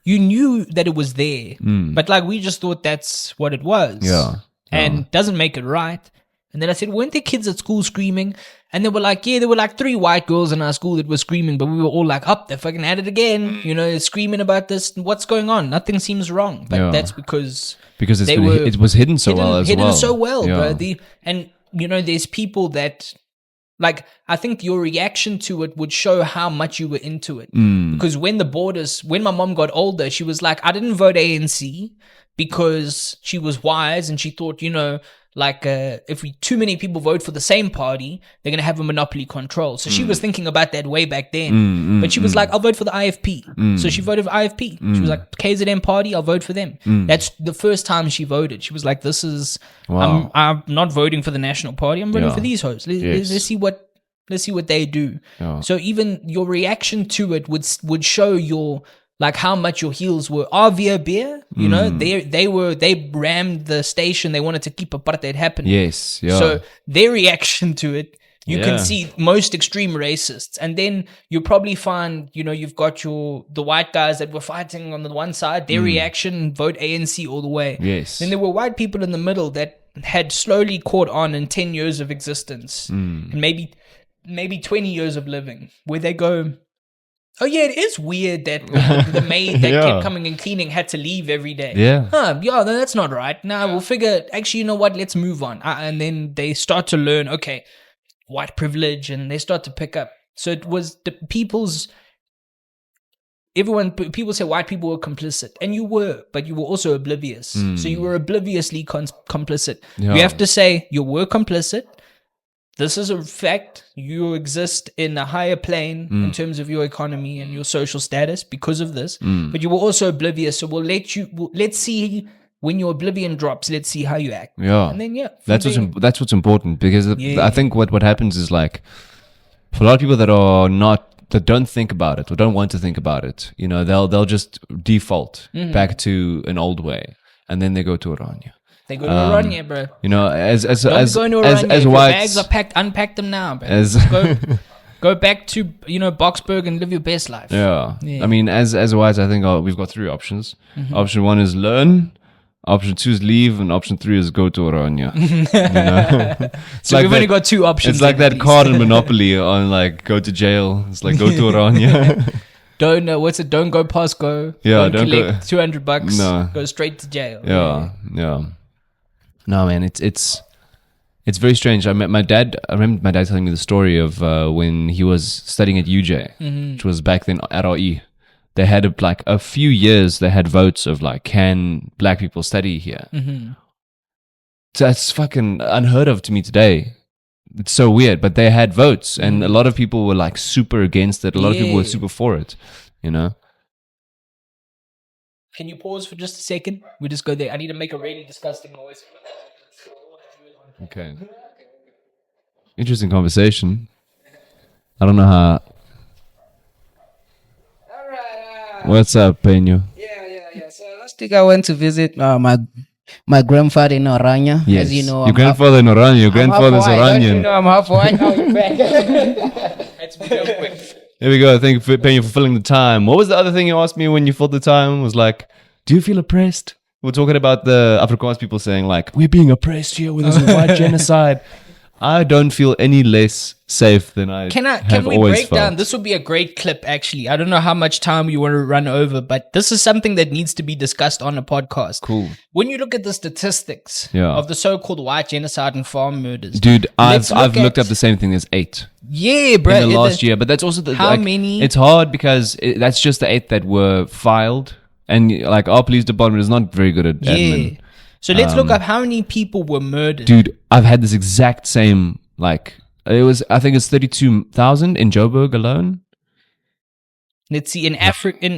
C: you knew that it was there, but like we just thought that's what it was.
A: Yeah.
C: And doesn't make it right. And then I said, weren't there kids at school screaming? And they were like, yeah, there were like 3 white girls in our school that were screaming, but we were all like, they're fucking at it again, screaming about this. What's going on? Nothing seems wrong. But that's because
A: it was hidden so well.
C: Hidden so well, bro. There's people that, like, I think your reaction to it would show how much you were into it. Because when my mom got older, she was like, I didn't vote ANC because she was wise and she thought, if too many people vote for the same party, they're going to have a monopoly control. So she was thinking about that way back then. But she was like, I'll vote for the IFP. So she voted for IFP. She was like, KZN party, I'll vote for them. That's the first time she voted. She was like, this is,
A: Wow.
C: I'm not voting for the National Party. I'm voting for these hosts. Let's see what they do.
A: Yeah.
C: So even your reaction to it would show your, like, how much your heels were. RVO beer, they rammed the station. They wanted to keep apartheid happening.
A: Yes. Yeah.
C: So their reaction to it, you can see most extreme racists. And then you'll probably find, you've got the white guys that were fighting on the one side, their reaction, vote ANC all the way.
A: Yes.
C: Then there were white people in the middle that had slowly caught on in 10 years of existence. And maybe 20 years of living, where they go, oh yeah, it is weird that the maid that kept coming and cleaning had to leave every day.
A: Yeah.
C: No, that's not right. Now we'll figure, actually, you know what, let's move on. And then they start to learn, okay, white privilege, and they start to pick up. So it was people say white people were complicit, and you were, but you were also oblivious. So you were obliviously complicit.
A: Yeah.
C: You have to say you were complicit. This is a fact. You exist in a higher plane in terms of your economy and your social status because of this. But you were also oblivious. So let's see when your oblivion drops. Let's see how you act.
A: Yeah.
C: And then
A: that's what's important, because I think what happens is, like, for a lot of people that don't think about it or don't want to think about it, they'll just default back to an old way, and then they go to Oranje.
C: They go to Oranje, bro.
A: As
C: going to Oranje.
A: as
C: Your
A: whites,
C: bags are packed. Unpack them now, bro. Go back to Boksburg and live your best life.
A: Yeah. I mean, as whites, I think we've got 3 options. Option 1 is learn. Option 2 is leave, and option 3 is go to Oranje.
C: So like we've only got 2 options.
A: It's like that card in Monopoly on, like, go to jail. It's like, go to Oranje.
C: Don't go past go.
A: Yeah,
C: don't collect
A: go,
C: $200.
A: No.
C: Go straight to jail.
A: Yeah. No, man, it's very strange. I remember my dad telling me the story of when he was studying at UJ, which was back then at RE. they had like a few years, they had votes of like, can black people study here? Mm-hmm. So that's fucking unheard of to me today. It's so weird, but they had votes, and a lot of people were like super against it. A lot of people were super for it, you know?
B: Can you pause for just a second? We just go there. I need to make a really disgusting noise.
A: Okay. Interesting conversation. I don't know how. What's up, Peño?
D: Yeah. So last week I went to visit my grandfather in Orania.
A: Yes.
D: As you know,
A: your grandfather in Orania. Your grandfather's Oranian.
D: You know, I'm half white. Now you're back.
B: Let's be real quick.
A: There we go. Thank you, Peño, for filling the time. What was the other thing you asked me when you filled the time? Was like, do you feel oppressed? We're talking about the Afrikaans people saying like, we're being oppressed here with this white genocide. I don't feel any less safe than I
B: Can we break
A: felt.
B: down? This would be a great clip, actually. I don't know how much time you want to run over, but this is something that needs to be discussed on a podcast.
A: Cool.
B: When you look at the statistics of the so-called white genocide and farm murders,
A: Dude, I've looked up the same thing. There's 8.
B: Yeah, bro.
A: In the last year, but that's also
B: how many?
A: It's hard because that's just the 8 that were filed, and like our police department is not very good at admin.
B: So let's look up how many people were murdered.
A: Dude, I've had this exact same, like, I think it's 32,000 in Joburg alone.
B: Let's see, in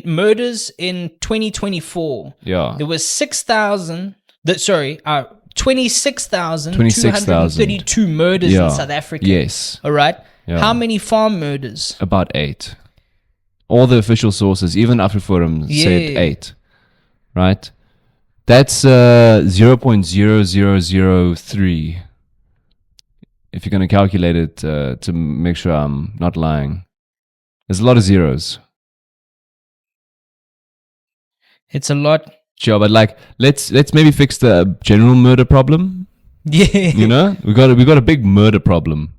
B: murders in 2024, there was 26,232 murders in South Africa.
A: Yes.
B: All right. Yeah. How many farm murders?
A: About 8. All the official sources, even AfriForum, said 8. Right? That's 0.0003. If you're going to calculate it to make sure I'm not lying. There's a lot of zeros.
B: It's a lot.
A: Sure, but like let's maybe fix the general murder problem.
B: Yeah.
A: You know? We got a big murder problem.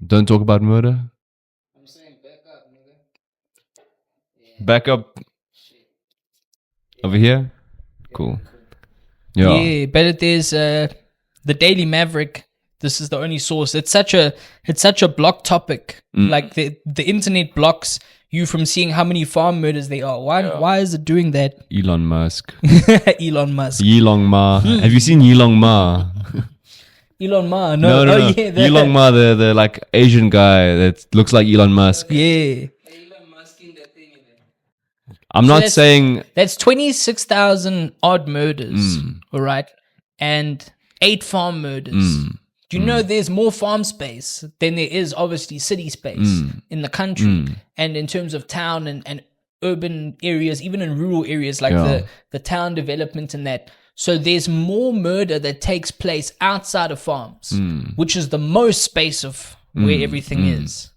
A: Don't talk about murder.
D: I'm saying back up, nigga.
A: Yeah. Back up. Over here? Cool.
B: Yeah, but there's the Daily Maverick. This is the only source. It's such a block topic. Like the internet blocks you from seeing how many farm murders there are. Why is it doing that?
A: Elon Musk.
B: Elon Musk.
A: Yilong Ma. Have you seen Yilong Ma?
B: Elon Ma. No.
A: Oh, yeah, Yilong Ma, the like Asian guy that looks like Elon Musk.
B: Yeah.
A: I'm not saying
B: that's 26,000 odd murders, all right, and 8 farm murders. Do you know there's more farm space than there is obviously city space in the country, and in terms of town and urban areas, even in rural areas like the town development and that. So there's more murder that takes place outside of farms, which is the most space of where everything is.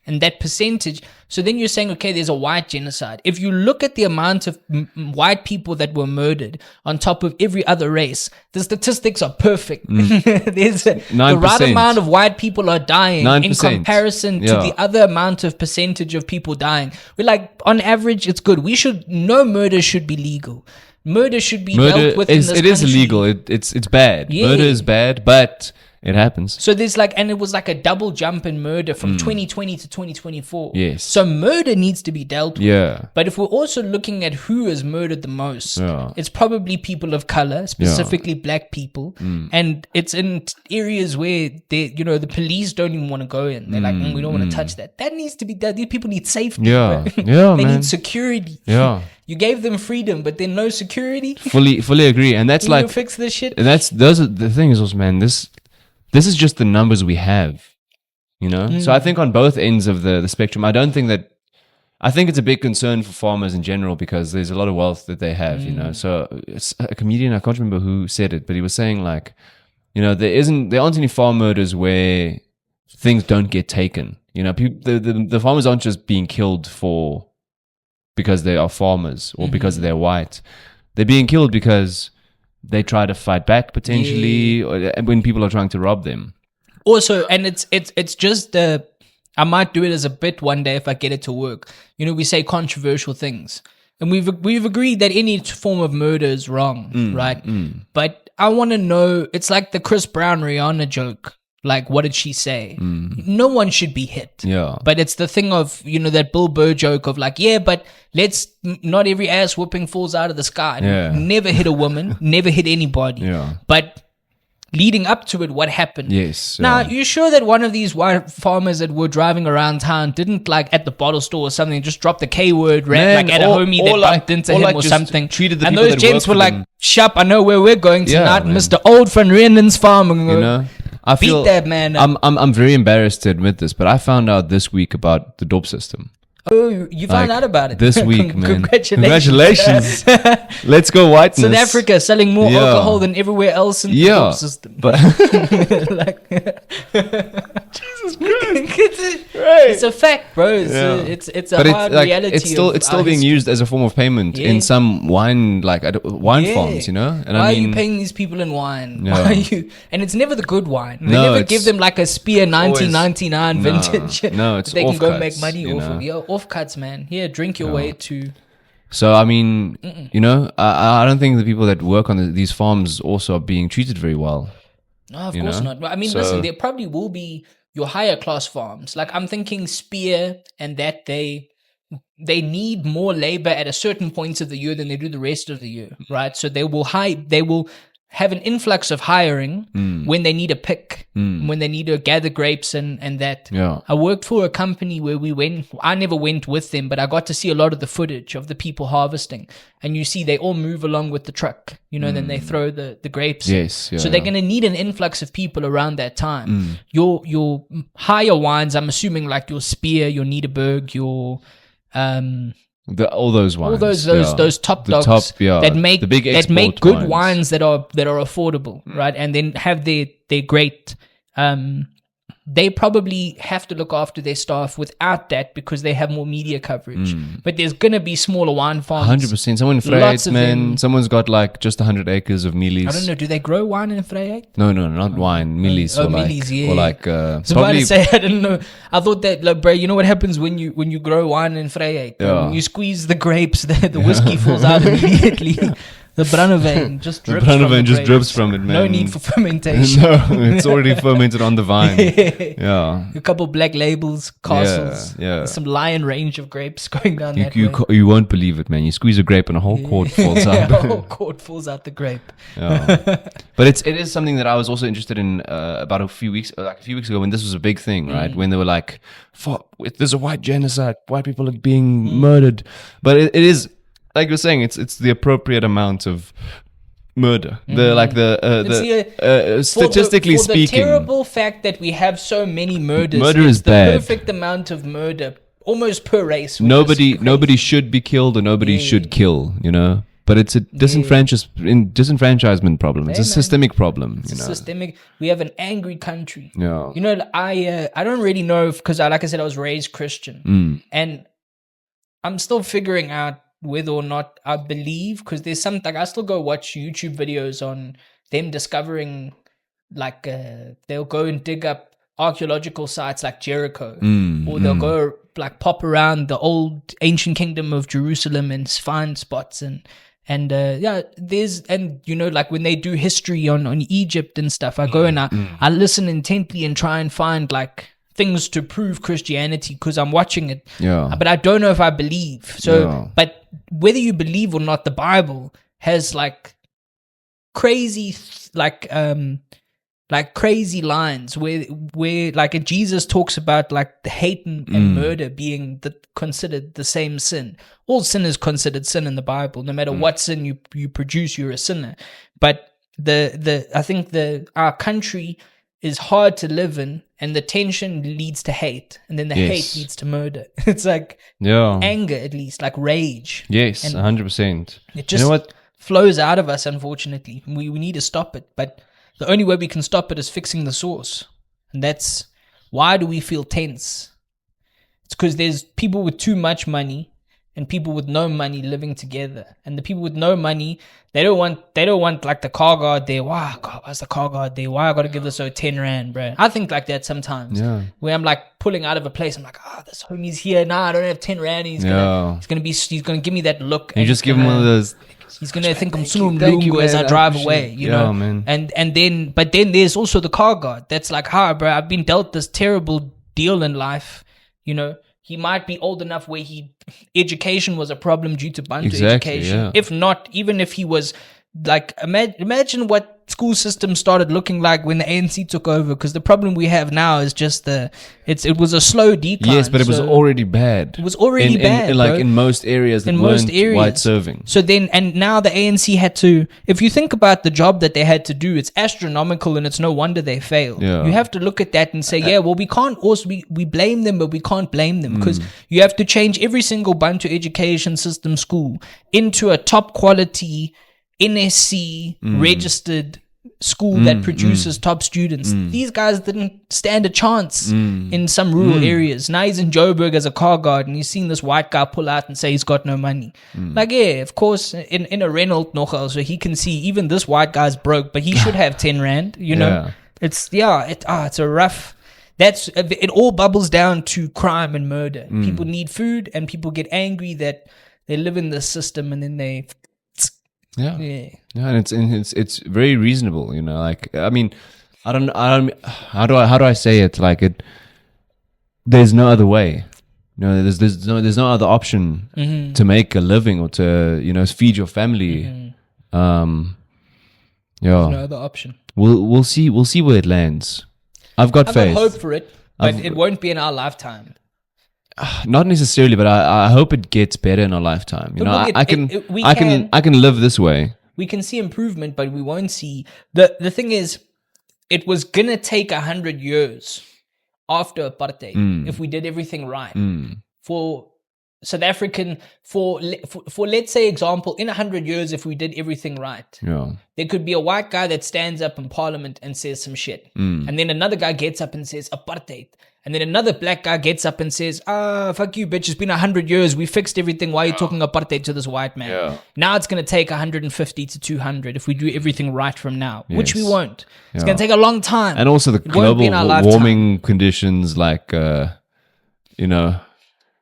B: And that percentage, so then you're saying, okay, there's a white genocide. If you look at the amount of white people that were murdered on top of every other race, the statistics are perfect. There's the right amount of white people are dying 9%. In comparison to the other amount of percentage of people dying. We're like, on average, it's good. No murder should be legal. Murder should be dealt with in this country.
A: It is illegal. It's bad. Yeah. Murder is bad, but it happens.
B: So there's and it was like a double jump in murder from 2020 to 2024.
A: Yes.
B: So murder needs to be dealt with.
A: Yeah.
B: But if we're also looking at who has murdered the most, it's probably people of color, specifically black people. And it's in areas where the police don't even want to go in. They're like, we don't want to touch that. That needs to be done. These people need safety.
A: Yeah.
B: They need security.
A: Yeah.
B: You gave them freedom, but then no security.
A: Fully agree. And that's
B: like, fix this shit.
A: And those are the thing is also, man, this is just the numbers we have, you know? So I think on both ends of the spectrum, I think it's a big concern for farmers in general because there's a lot of wealth that they have, you know? So it's a comedian, I can't remember who said it, but he was saying like, you know, there aren't any farm murders where things don't get taken. You know, the farmers aren't just being killed because they are farmers or because they're white. They're being killed because they try to fight back potentially, or when people are trying to rob them.
B: Also, and it's just I might do it as a bit one day if I get it to work. You know, we say controversial things, and we've agreed that any form of murder is wrong, right? But I want to know. It's like the Chris Brown Rihanna joke.
C: Like, what did she say? No one should be hit.
A: Yeah.
C: But it's the thing of, that Bill Burr joke of like, yeah, but not every ass whooping falls out of the sky.
A: Yeah.
C: Never hit a woman, never hit anybody.
A: Yeah.
C: But leading up to it, what happened?
A: Yes.
C: Now, you sure that one of these white farmers that were driving around town didn't like at the bottle store or something just drop the K word, like at a homie that bumped into him or something?
A: Treated the
C: and
A: people
C: those
A: that
C: gents
A: work
C: were
A: for
C: like,
A: them.
C: "Shup, I know where we're going tonight,
A: man.
C: Mr. Old van Rienden's farm."
A: I feel
C: that man up.
A: I'm very embarrassed to admit this, but I found out this week about the dope system.
C: Oh, you found out about it
A: this week, man.
C: Congratulations.
A: Let's go whiteness.
C: South Africa selling more alcohol than everywhere else in the dope system.
A: But
C: Jesus Christ. It's a fact, bro. It's a hard reality.
A: It's still being used as a form of payment in some wine farms, And
C: why are you paying these people in wine?
A: Yeah.
C: Why are you? And it's never the good wine. They
A: No,
C: never give them like a Spear 1999 vintage.
A: No, it's
C: that they can go
A: offcuts,
C: make money off of. Yeah, offcuts, man. Here, drink your way to.
A: So I mean, I don't think the people that work on these farms also are being treated very well.
C: No, of course not. I mean, listen, there probably will be your higher class farms. Like I'm thinking Spear and that they need more labor at a certain point of the year than they do the rest of the year, right? So they will have an influx of hiring when they need a pick, when they need to gather grapes and that.
A: Yeah.
C: I worked for a company where I never went with them, but I got to see a lot of the footage of the people harvesting. And you see they all move along with the truck, then they throw the grapes.
A: Yes. Yeah,
C: so they're going to need an influx of people around that time. Your higher wines, I'm assuming like your Spear, your Niederberg, your...
A: all those wines,
C: those top dogs that make
A: the big
C: good wines that are affordable, right? And then have their great. They probably have to look after their staff without that because they have more media coverage. But there's gonna be smaller wine farms.
A: 100%. Someone in Vryheid, man. Someone's got like just 100 acres of mealies.
C: I don't know. Do they grow wine in Vryheid?
A: No, not wine. Mealies.
C: Mealies, yeah.
A: Or like.
C: I was about to say, I didn't know. I thought that, like, bro, you know what happens when you grow wine in Vryheid?
A: Yeah.
C: When you squeeze the grapes, the whiskey falls out immediately. The Brandewijn just drips
A: drips from it, man.
C: No need for fermentation.
A: No, it's already fermented on the vine. Yeah.
C: A couple black labels, castles.
A: Yeah.
C: Some Lion range of grapes going down that way.
A: You won't believe it, man. You squeeze a grape and a whole quart falls out.
C: A whole quart falls out the grape.
A: Yeah. But it is something that I was also interested in about a few weeks ago when this was a big thing, right? When they were like, "Fuck, there's a white genocide. White people are being murdered." But it is, like you're saying, it's the appropriate amount of murder. Statistically speaking,
C: the terrible fact that we have so many murders.
A: Murder is
C: the
A: bad.
C: Perfect amount of murder, almost per race.
A: Nobody should be killed or nobody should kill. But it's a disenfranchisement problem. It's a systemic problem.
C: It's systemic. We have an angry country.
A: Yeah.
C: I don't really know because, like I said, I was raised Christian, and I'm still figuring out whether or not I believe, because there's some, like, I still go watch YouTube videos on them discovering, like, they'll go and dig up archaeological sites like Jericho, or they'll go like pop around the old ancient kingdom of Jerusalem and find spots and like when they do history on Egypt and stuff, I go and I listen intently and try and find like things to prove Christianity because I'm watching it.
A: Yeah.
C: But I don't know if I believe. So, but whether you believe or not, the Bible has like crazy, crazy lines where like Jesus talks about like the hate and murder being considered the same sin. All sin is considered sin in the Bible. No matter what sin you produce, you're a sinner. But I think our country is hard to live in, and the tension leads to hate, and then the hate leads to murder. It's like anger, at least, like rage.
A: Yes, 100%.
C: It just flows out of us, unfortunately. We need to stop it, but the only way we can stop it is fixing the source. And that's, why do we feel tense? It's because there's people with too much money and people with no money living together. And the people with no money, they don't want like the car guard there. Wow, God, why's the car guard there? Why I got to give this 10 rand, bro? I think like that sometimes. Yeah. Where I'm like pulling out of a place. I'm like, this homie's here. Nah, I don't have 10 rand. He's gonna give me that look.
A: You just give him one of those.
B: He's gonna think I'm Snoom Lungu as I drive away, you know.
A: Man.
B: And then there's also the car guard. That's like, hi, bro, I've been dealt this terrible deal in life. You know, he might be old enough where education was a problem due to Bantu education. Yeah. If not, even if he was like, imagine what school system started looking like when the ANC took over, because the problem we have now is just it was a slow decline.
A: Yes, but it was already bad.
B: It was already bad,
A: like in most areas that weren't white serving.
B: So then, and now the ANC had to, if you think about the job that they had to do, it's astronomical, and it's no wonder they failed.
A: Yeah.
B: You have to look at that and say, yeah, well, we can't also, we blame them, but we can't blame them, because you have to change every single Bantu education system school into a top quality NSC registered school that produces top students. These guys didn't stand a chance in some rural areas. Now he's in Joburg as a car guard, and he's seen this white guy pull out and say he's got no money. Like, yeah, of course, in a Renault nogal, so he can see even this white guy's broke, but he should have 10 rand, you know. It's a rough. It all bubbles down to crime and murder. People need food, and people get angry that they live in this system, and then they
A: and it's very reasonable, you know. Like, I mean, I don't how do I say it? Like, there's no other way. You know, there's no other option to make a living or to, you know, feed your family.
B: There's no other option.
A: We'll see where it lands. I've got faith.
B: I've got hope for it, but it won't be in our lifetime.
A: Not necessarily, but I hope it gets better in our lifetime. You know, I can live this way.
B: We can see improvement, but we won't see the thing is, it was gonna take 100 years after apartheid if we did everything right for South African for let's say example, in 100 years, if we did everything right, there could be a white guy that stands up in parliament and says some shit, and then another guy gets up and says apartheid. And then another black guy gets up and says, fuck you, bitch. It's been 100 years. We fixed everything. Why are you talking apartheid to this white man?
A: Yeah.
B: Now it's going to take 150 to 200 if we do everything right from now, which we won't. It's going to take a long time.
A: And also the global warming conditions, like, you know,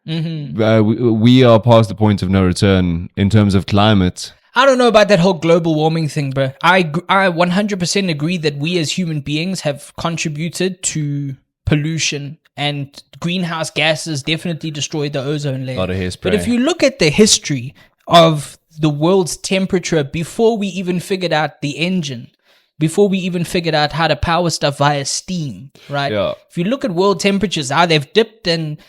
A: we are past the point of no return in terms of climate.
B: I don't know about that whole global warming thing, bro. I 100% agree that we as human beings have contributed to pollution, and greenhouse gases definitely destroy the ozone layer.
A: A lot of hairspray.
B: But if you look at the history of the world's temperature before we even figured out the engine, before we even figured out how to power stuff via steam, right?
A: Yeah.
B: If you look at world temperatures, how they've dipped, and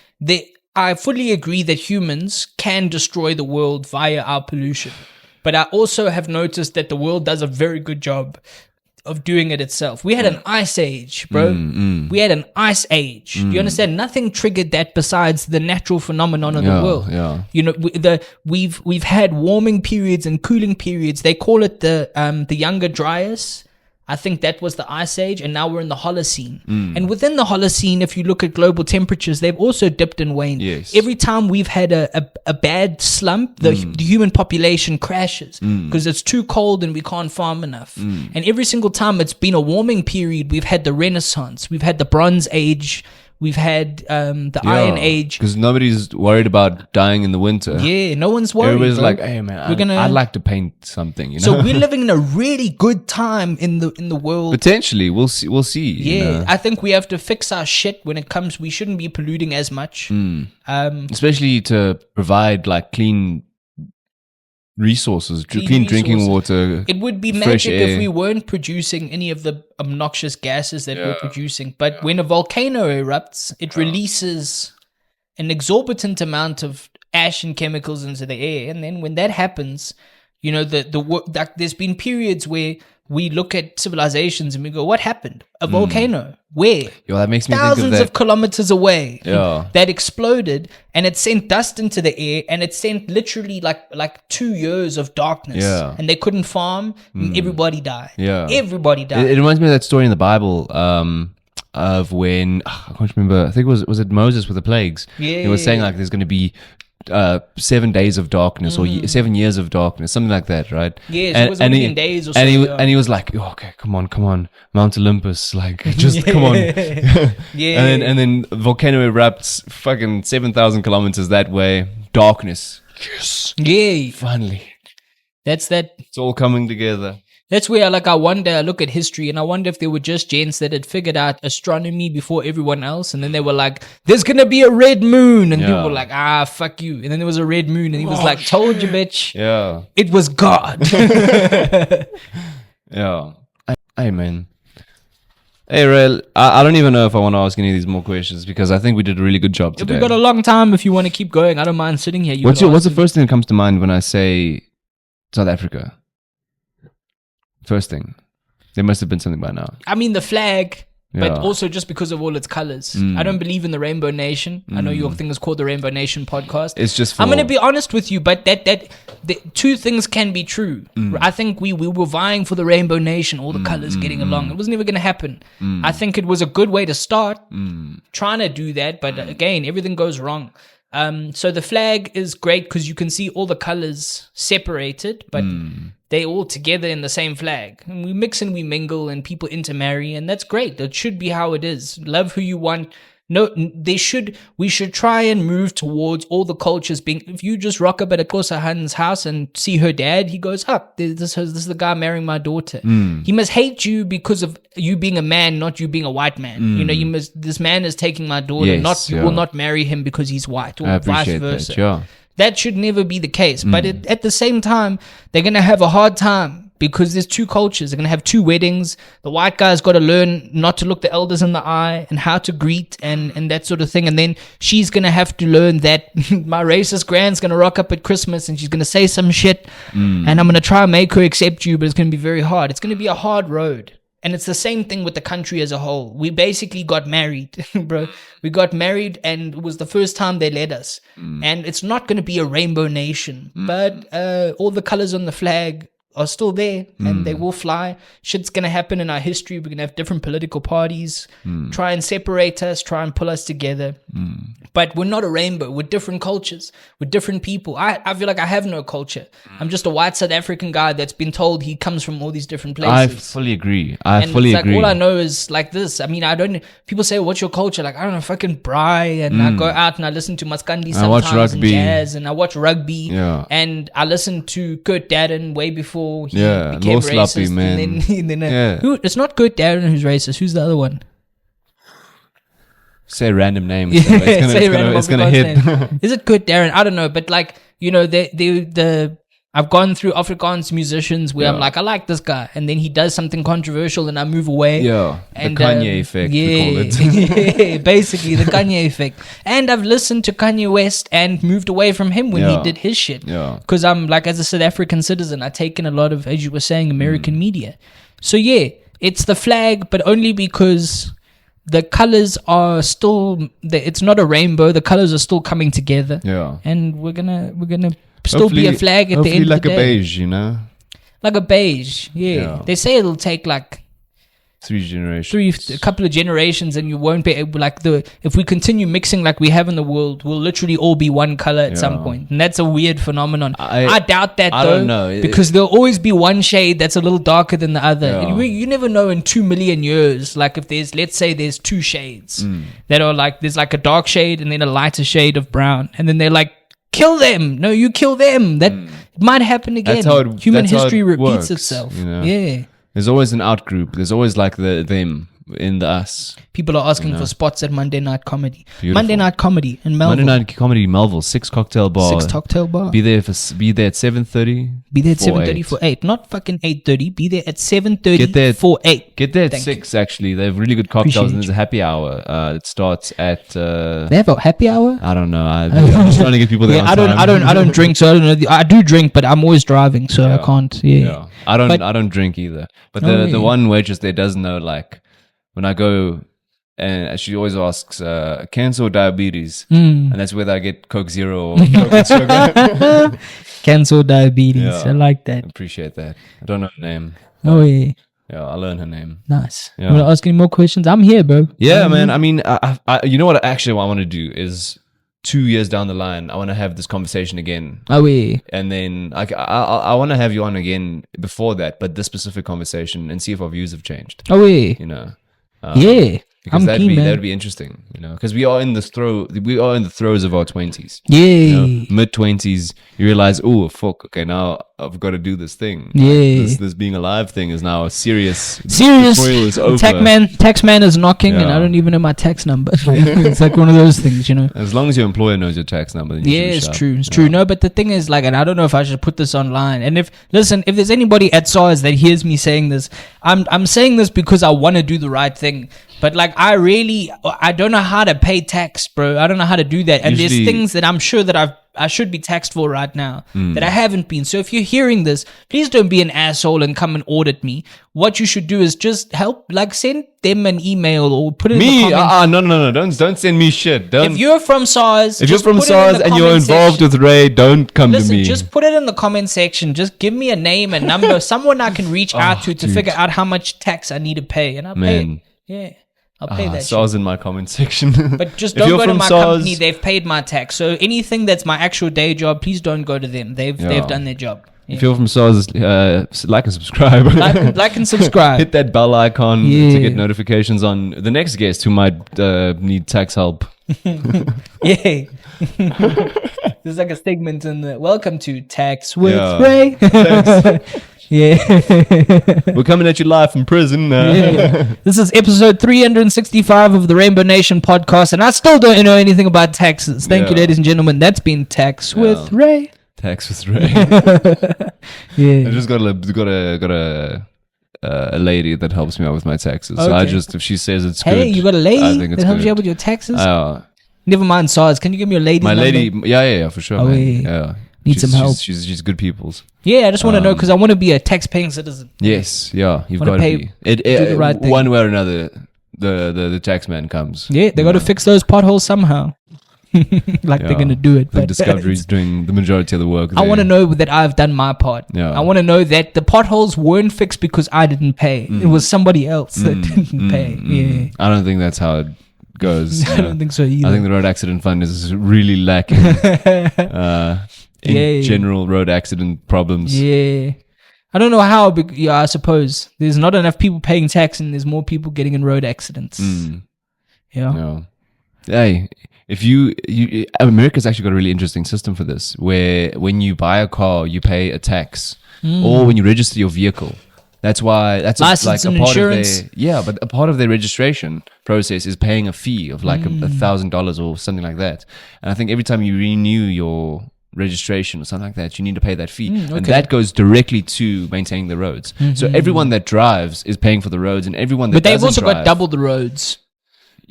B: I fully agree that humans can destroy the world via our pollution. But I also have noticed that the world does a very good job of doing it itself. We had an ice age, bro. We had an ice age. Do you understand? Nothing triggered that besides the natural phenomenon of the world.
A: Yeah.
B: You know, we've had warming periods and cooling periods. They call it the Younger Dryas. I think that was the Ice Age, and now we're in the Holocene. And within the Holocene, if you look at global temperatures, they've also dipped and waned.
A: Yes.
B: Every time we've had a bad slump, the human population crashes because it's too cold and we can't farm enough. And every single time it's been a warming period, we've had the Renaissance, we've had the Bronze Age, we've had the Iron Age.
A: Because nobody's worried about dying in the winter.
B: Yeah, no one's worried.
A: Everybody's like, hey man, I'd like to paint something. You know?
B: So we're living in a really good time in the world.
A: Potentially, we'll see.
B: Yeah,
A: you know?
B: I think we have to fix our shit when it comes. We shouldn't be polluting as much.
A: Especially to provide like clean resources, clean drinking water.
B: It would be magic if we weren't producing any of the obnoxious gases that we're producing. But when a volcano erupts, it releases an exorbitant amount of ash and chemicals into the air. And then when that happens, you know, there's been periods where we look at civilizations and we go, what happened? A volcano. Where?
A: Yo, that makes me
B: thousands
A: think
B: of kilometers away.
A: Yeah.
B: That exploded, and it sent dust into the air, and it sent literally like 2 years of darkness.
A: Yeah.
B: And they couldn't farm. Everybody died.
A: Yeah.
B: Everybody died.
A: It reminds me of that story in the Bible of when, I can't remember, I think was it Moses with the plagues?
B: Yeah.
A: He was saying like there's going to be 7 days of darkness or 7 years of darkness, something like that, right?
B: Yeah, so it was only in days or so.
A: And he was like, oh, okay, come on, Mount Olympus, like just come on.
B: Yeah.
A: And then volcano erupts fucking 7,000 kilometers that way, darkness. Yes.
B: Yeah.
A: Finally.
C: That's that.
A: It's all coming together.
C: That's where I look at history and I wonder if there were just gents that had figured out astronomy before everyone else. And then they were like, there's going to be a red moon. And people were like, fuck you. And then there was a red moon and he was like, told you, bitch.
A: Yeah.
C: It was God.
A: Yeah. Hey, man. Hey, Rae, I don't even know if I want to ask any of these more questions because I think we did a really good job today.
C: We've got a long time if you want to keep going. I don't mind sitting here.
A: What's the first thing that comes to mind when I say South Africa? First thing. There must have been something by now.
C: I mean, the flag, but also just because of all its colors. I don't believe in the Rainbow Nation. I know your thing is called the Rainbow Nation podcast.
A: It's just
C: I'm going to be honest with you, but that two things can be true. I think we were vying for the Rainbow Nation, all the colors getting along. It was never going to happen. I think it was a good way to start trying to do that, but again, everything goes wrong. So the flag is great because you can see all the colors separated, but they're all together in the same flag. And we mix and we mingle and people intermarry, and that's great. That should be how it is. Love who you want. No, we should try and move towards all the cultures being, if you just rock up at a Xhosa Han's house and see her dad, he goes, this is the guy marrying my daughter. He must hate you because of you being a man, not you being a white man. You know, this man is taking my daughter, you will not marry him because he's white, or vice versa. That should never be the case. But at the same time, they're going to have a hard time because there's two cultures. They're going to have two weddings. The white guy's got to learn not to look the elders in the eye and how to greet and that sort of thing. And then she's going to have to learn that my racist grand's going to rock up at Christmas and she's going to say some shit. And I'm going to try and make her accept you, but it's going to be very hard. It's going to be a hard road. And it's the same thing with the country as a whole. We basically got married, bro. We got married and it was the first time they let us. And it's not going to be a rainbow nation. But all the colors on the flag are still there and they will fly. Shit's going to happen in our history. We're going to have different political parties try and separate us, try and pull us together. But we're not a rainbow. We're different cultures. We're different people. I feel like I have no culture. I'm just a white South African guy that's been told he comes from all these different places.
A: I fully agree. I fully agree.
C: All I know is like this. I mean, people say, what's your culture? Like, I don't know, fucking braai. And I go out and I listen to Maskandi sometimes.
A: I watch rugby.
C: And jazz. And I watch rugby.
A: Yeah.
C: And I listen to Kurt Darren way before he became
A: more
C: racist.
A: sloppy, man.
C: And then it's not Kurt Darren who's racist. Who's the other one?
A: Say random names. It's gonna hit.
C: Is it Kurt Darren? I don't know, but like, you know, I've gone through Afrikaans musicians where I'm like, I like this guy, and then he does something controversial, and I move away.
A: Yeah, and the Kanye effect.
C: Yeah,
A: we call it.
C: basically the Kanye effect. And I've listened to Kanye West and moved away from him when he did his shit. Yeah, because I'm like, as a South African citizen, I take in a lot of, as you were saying, American media. So yeah, it's the flag, but only because the colors are still, it's not a rainbow. The colors are still coming together. Yeah. And we're gonna still
A: hopefully,
C: be a flag at the end of the day.
A: Like a beige, you know?
C: Like a beige, yeah. They say it'll take like
A: a
C: couple of generations, and you won't be able, if we continue mixing like we have in the world, we'll literally all be one color at some point. And that's a weird phenomenon. I doubt that, though. I don't know. Because there'll always be one shade that's a little darker than the other. Yeah. You never know in 2 million years, like if let's say there's two shades that are like, there's like a dark shade and then a lighter shade of brown. And then they're like, kill them. No, you kill them. That it might happen again. Human history repeats itself. You know? Yeah.
A: There's always an out group. There's always like the them in the us.
C: People are asking for spots at Monday Night Comedy. Beautiful. Monday Night Comedy in Melville.
A: Monday Night Comedy Melville, 6 cocktail bar. Be there at 7:30.
C: Be there at 7:30 for 8. Not fucking 8:30. Be there at 7:30 for 8.
A: Get there at 6 actually. They have really good cocktails and there's a happy hour. It starts at
C: They have a happy hour?
A: I don't know. I'm just trying to get people there.
C: I don't drink, so I don't know. I do drink, but I'm always driving, so I can't. Yeah.
A: I don't drink either. But the one waitress there does know, like, when I go, and she always asks, cancer or diabetes? And that's whether I get Coke Zero or Coke with sugar.
C: Cancer or diabetes. Yeah, I like that.
A: I appreciate that. I don't know her name.
C: Oh, yeah.
A: Yeah, I'll learn her name.
C: Nice. Yeah. You want to ask any more questions? I'm here, bro.
A: Yeah, man. I mean, I you know what I want to do is 2 years down the line, I want to have this conversation again.
C: Oh, yeah.
A: And then I want to have you on again before that, but this specific conversation, and see if our views have changed.
C: Oh, yeah.
A: You know?
C: Yeah.
A: Because that would be interesting, you know, because we are in the throes of our 20s.
C: Yeah.
A: You know, mid-20s, you realize, oh, fuck, okay, now I've got to do this thing.
C: Yeah.
A: This being alive thing is now a serious.
C: Serious.
A: Is over.
C: Tax man is knocking, and I don't even know my tax number. It's like one of those things, you know.
A: As long as your employer knows your tax number, then you
C: it's true. It's true. No, but the thing is, like, and I don't know if I should put this online. And if there's anybody at SARS that hears me saying this, I'm saying this because I want to do the right thing. But like, I don't know how to pay tax, bro. I don't know how to do that. And there's things that I'm sure that I should be taxed for right now that I haven't been. So if you're hearing this, please don't be an asshole and come and audit me. What you should do is just help, like, send them an email or put it in the comments.
A: No. Don't send me shit.
C: If you're from SARS,
A: and you're involved with Rae, don't come to me.
C: Just put it in the comment section. Just give me a name and number, someone I can reach out to figure out how much tax I need to pay, and I'll pay it. Yeah. I'll pay that
A: SARS
C: shit.
A: in my comment section.
C: But just don't go to my company. They've paid my tax. So anything that's my actual day job, please don't go to them. They've done their job. Yeah.
A: If you're from SARS, like and subscribe.
C: Like and subscribe.
A: Hit that bell icon to get notifications on the next guest who might need tax help.
C: Yeah. There's like a segment in the welcome to Tax with Rae. Yeah.
A: We're coming at you live from prison.
C: This is episode 365 of the Rainbow Nation podcast, and I still don't know anything about taxes. Thank you, ladies and gentlemen. That's been Tax with Rae.
A: Tax with Rae. I just got a lady that helps me out with my taxes. Okay. So if she says it's good.
C: Hey, you got a lady that helps you out with your taxes? Never mind SARS. Can you give me your lady's number? My lady,
A: yeah, for sure. Yeah.
C: Need some help.
A: She's good peoples.
C: Yeah, I just want to know because I want to be a tax-paying citizen.
A: Yes, yeah, you've got to be. Do the right thing. One way or another, the tax man comes.
C: Yeah, they got to fix those potholes somehow. They're gonna do it.
A: But Discovery's doing the majority of the work.
C: I want to know that I've done my part. Yeah. I want to know that the potholes weren't fixed because I didn't pay. It was somebody else that didn't pay. Yeah.
A: I don't think that's how it goes.
C: I don't think so either.
A: I think the road accident fund is really lacking. In general road accident problems.
C: Yeah. I don't know how, but I suppose there's not enough people paying tax and there's more people getting in road accidents. Yeah.
A: Hey, if America's actually got a really interesting system for this, where when you buy a car, you pay a tax, or when you register your vehicle. That's why
C: license and
A: part
C: insurance.
A: Of their, but a part of their registration process is paying a fee of like $1,000 or something like that. And I think every time you renew your registration or something like that, you need to pay that fee, and that goes directly to maintaining the roads. So everyone that drives is paying for the roads, and everyone that doesn't drive,
C: but they've also got double the roads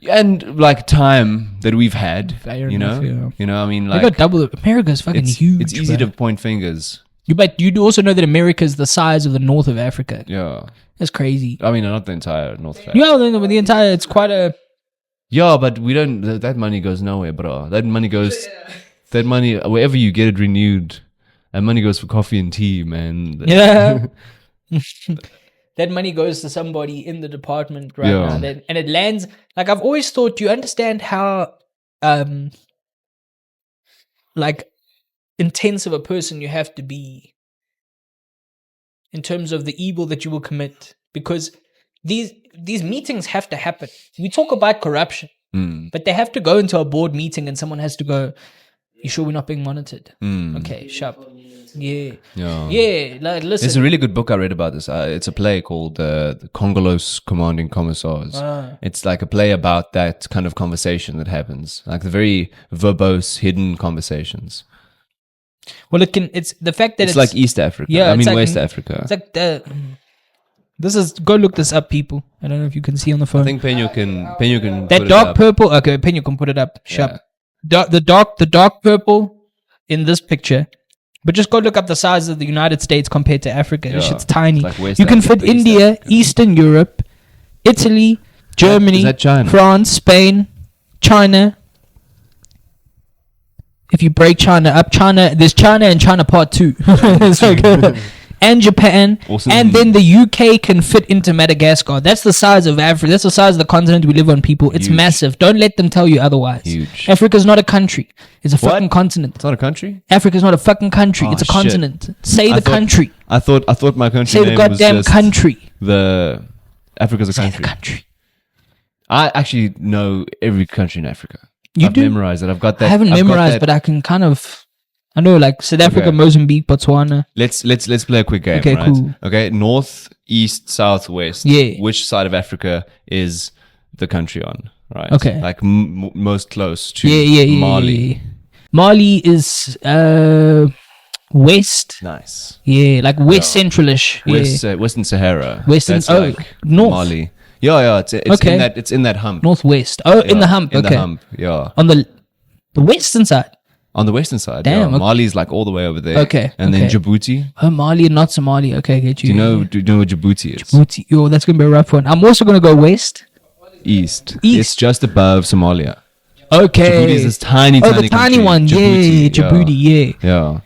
A: and like time that we've had.
C: Fair enough,
A: I mean, like
C: they got double. America's fucking huge.
A: It's easy to point fingers.
C: But you do also know that America is the size of the north of Africa.
A: Yeah,
C: that's crazy.
A: I mean, not the entire north of Africa.
C: Yeah, the entire. It's quite a.
A: Yeah, but we don't. That money goes nowhere, bro. That money goes. That money, wherever you get it renewed, that money goes for coffee and tea, man.
C: Yeah. That money goes to somebody in the department now. And it lands, like, I've always thought, do you understand how, like, intense of a person you have to be in terms of the evil that you will commit? Because these meetings have to happen. We talk about corruption, but they have to go into a board meeting and someone has to go, you sure we're not being monitored? Okay, sharp. Yeah. Like, listen.
A: There's a really good book I read about this. It's a play called The Congolos Commanding Commissars. It's like a play about that kind of conversation that happens, like the very verbose, hidden conversations.
C: Well, it's the fact that
A: it's like East Africa.
C: Yeah,
A: I mean West Africa.
C: It's like go look this up, people. I don't know if you can see on the phone.
A: I think Penyo can.
C: That
A: put
C: dark purple. Okay, Penyo can put it up. Sharp. The dark purple in this picture, but just go look up the size of the United States compared to Africa. This shit's tiny.
A: Like
C: you can fit India, Eastern Europe, Italy, Germany, France, Spain, China. If you break China up, there's China and China Part 2. It's like, and Japan, awesome. And then the UK can fit into Madagascar. That's the size of Africa. That's the size of the continent we live on, people. It's massive. Don't let them tell you otherwise.
A: Huge.
C: Africa's not a country. It's a fucking continent.
A: It's not a country?
C: Africa's not a fucking country. It's a continent. Say the country.
A: I thought my country
C: Say the goddamn country.
A: Africa's a country.
C: Say the country.
A: I actually know every country in Africa.
C: I've
A: memorized it. I've got that.
C: I haven't memorized, but I can kind of... I know, like South Africa, Mozambique, Botswana.
A: Let's play a quick game.
C: Okay,
A: right?
C: cool.
A: Okay, north, east, south, west.
C: Yeah.
A: Which side of Africa is the country on? Right.
C: Okay.
A: Like most close to Mali.
C: Yeah. Mali is west.
A: Nice.
C: Yeah, like west centralish.
A: Western Sahara.
C: Western.
A: That's
C: north.
A: Mali. Yeah. It's in that hump.
C: Northwest. Oh, in the hump.
A: In the hump. Yeah.
C: On the western side.
A: On the western side.
C: Damn.
A: Yeah. Mali's like all the way over there.
C: Okay.
A: And then Djibouti.
C: Oh, Mali and not Somalia. Okay, get you.
A: Do you know what Djibouti is?
C: Djibouti. Yo, that's gonna be a rough one. I'm also gonna go west.
A: East. It's just above Somalia.
C: Okay.
A: Djibouti is this tiny
C: the tiny
A: country.
C: one. Djibouti.
A: Yeah.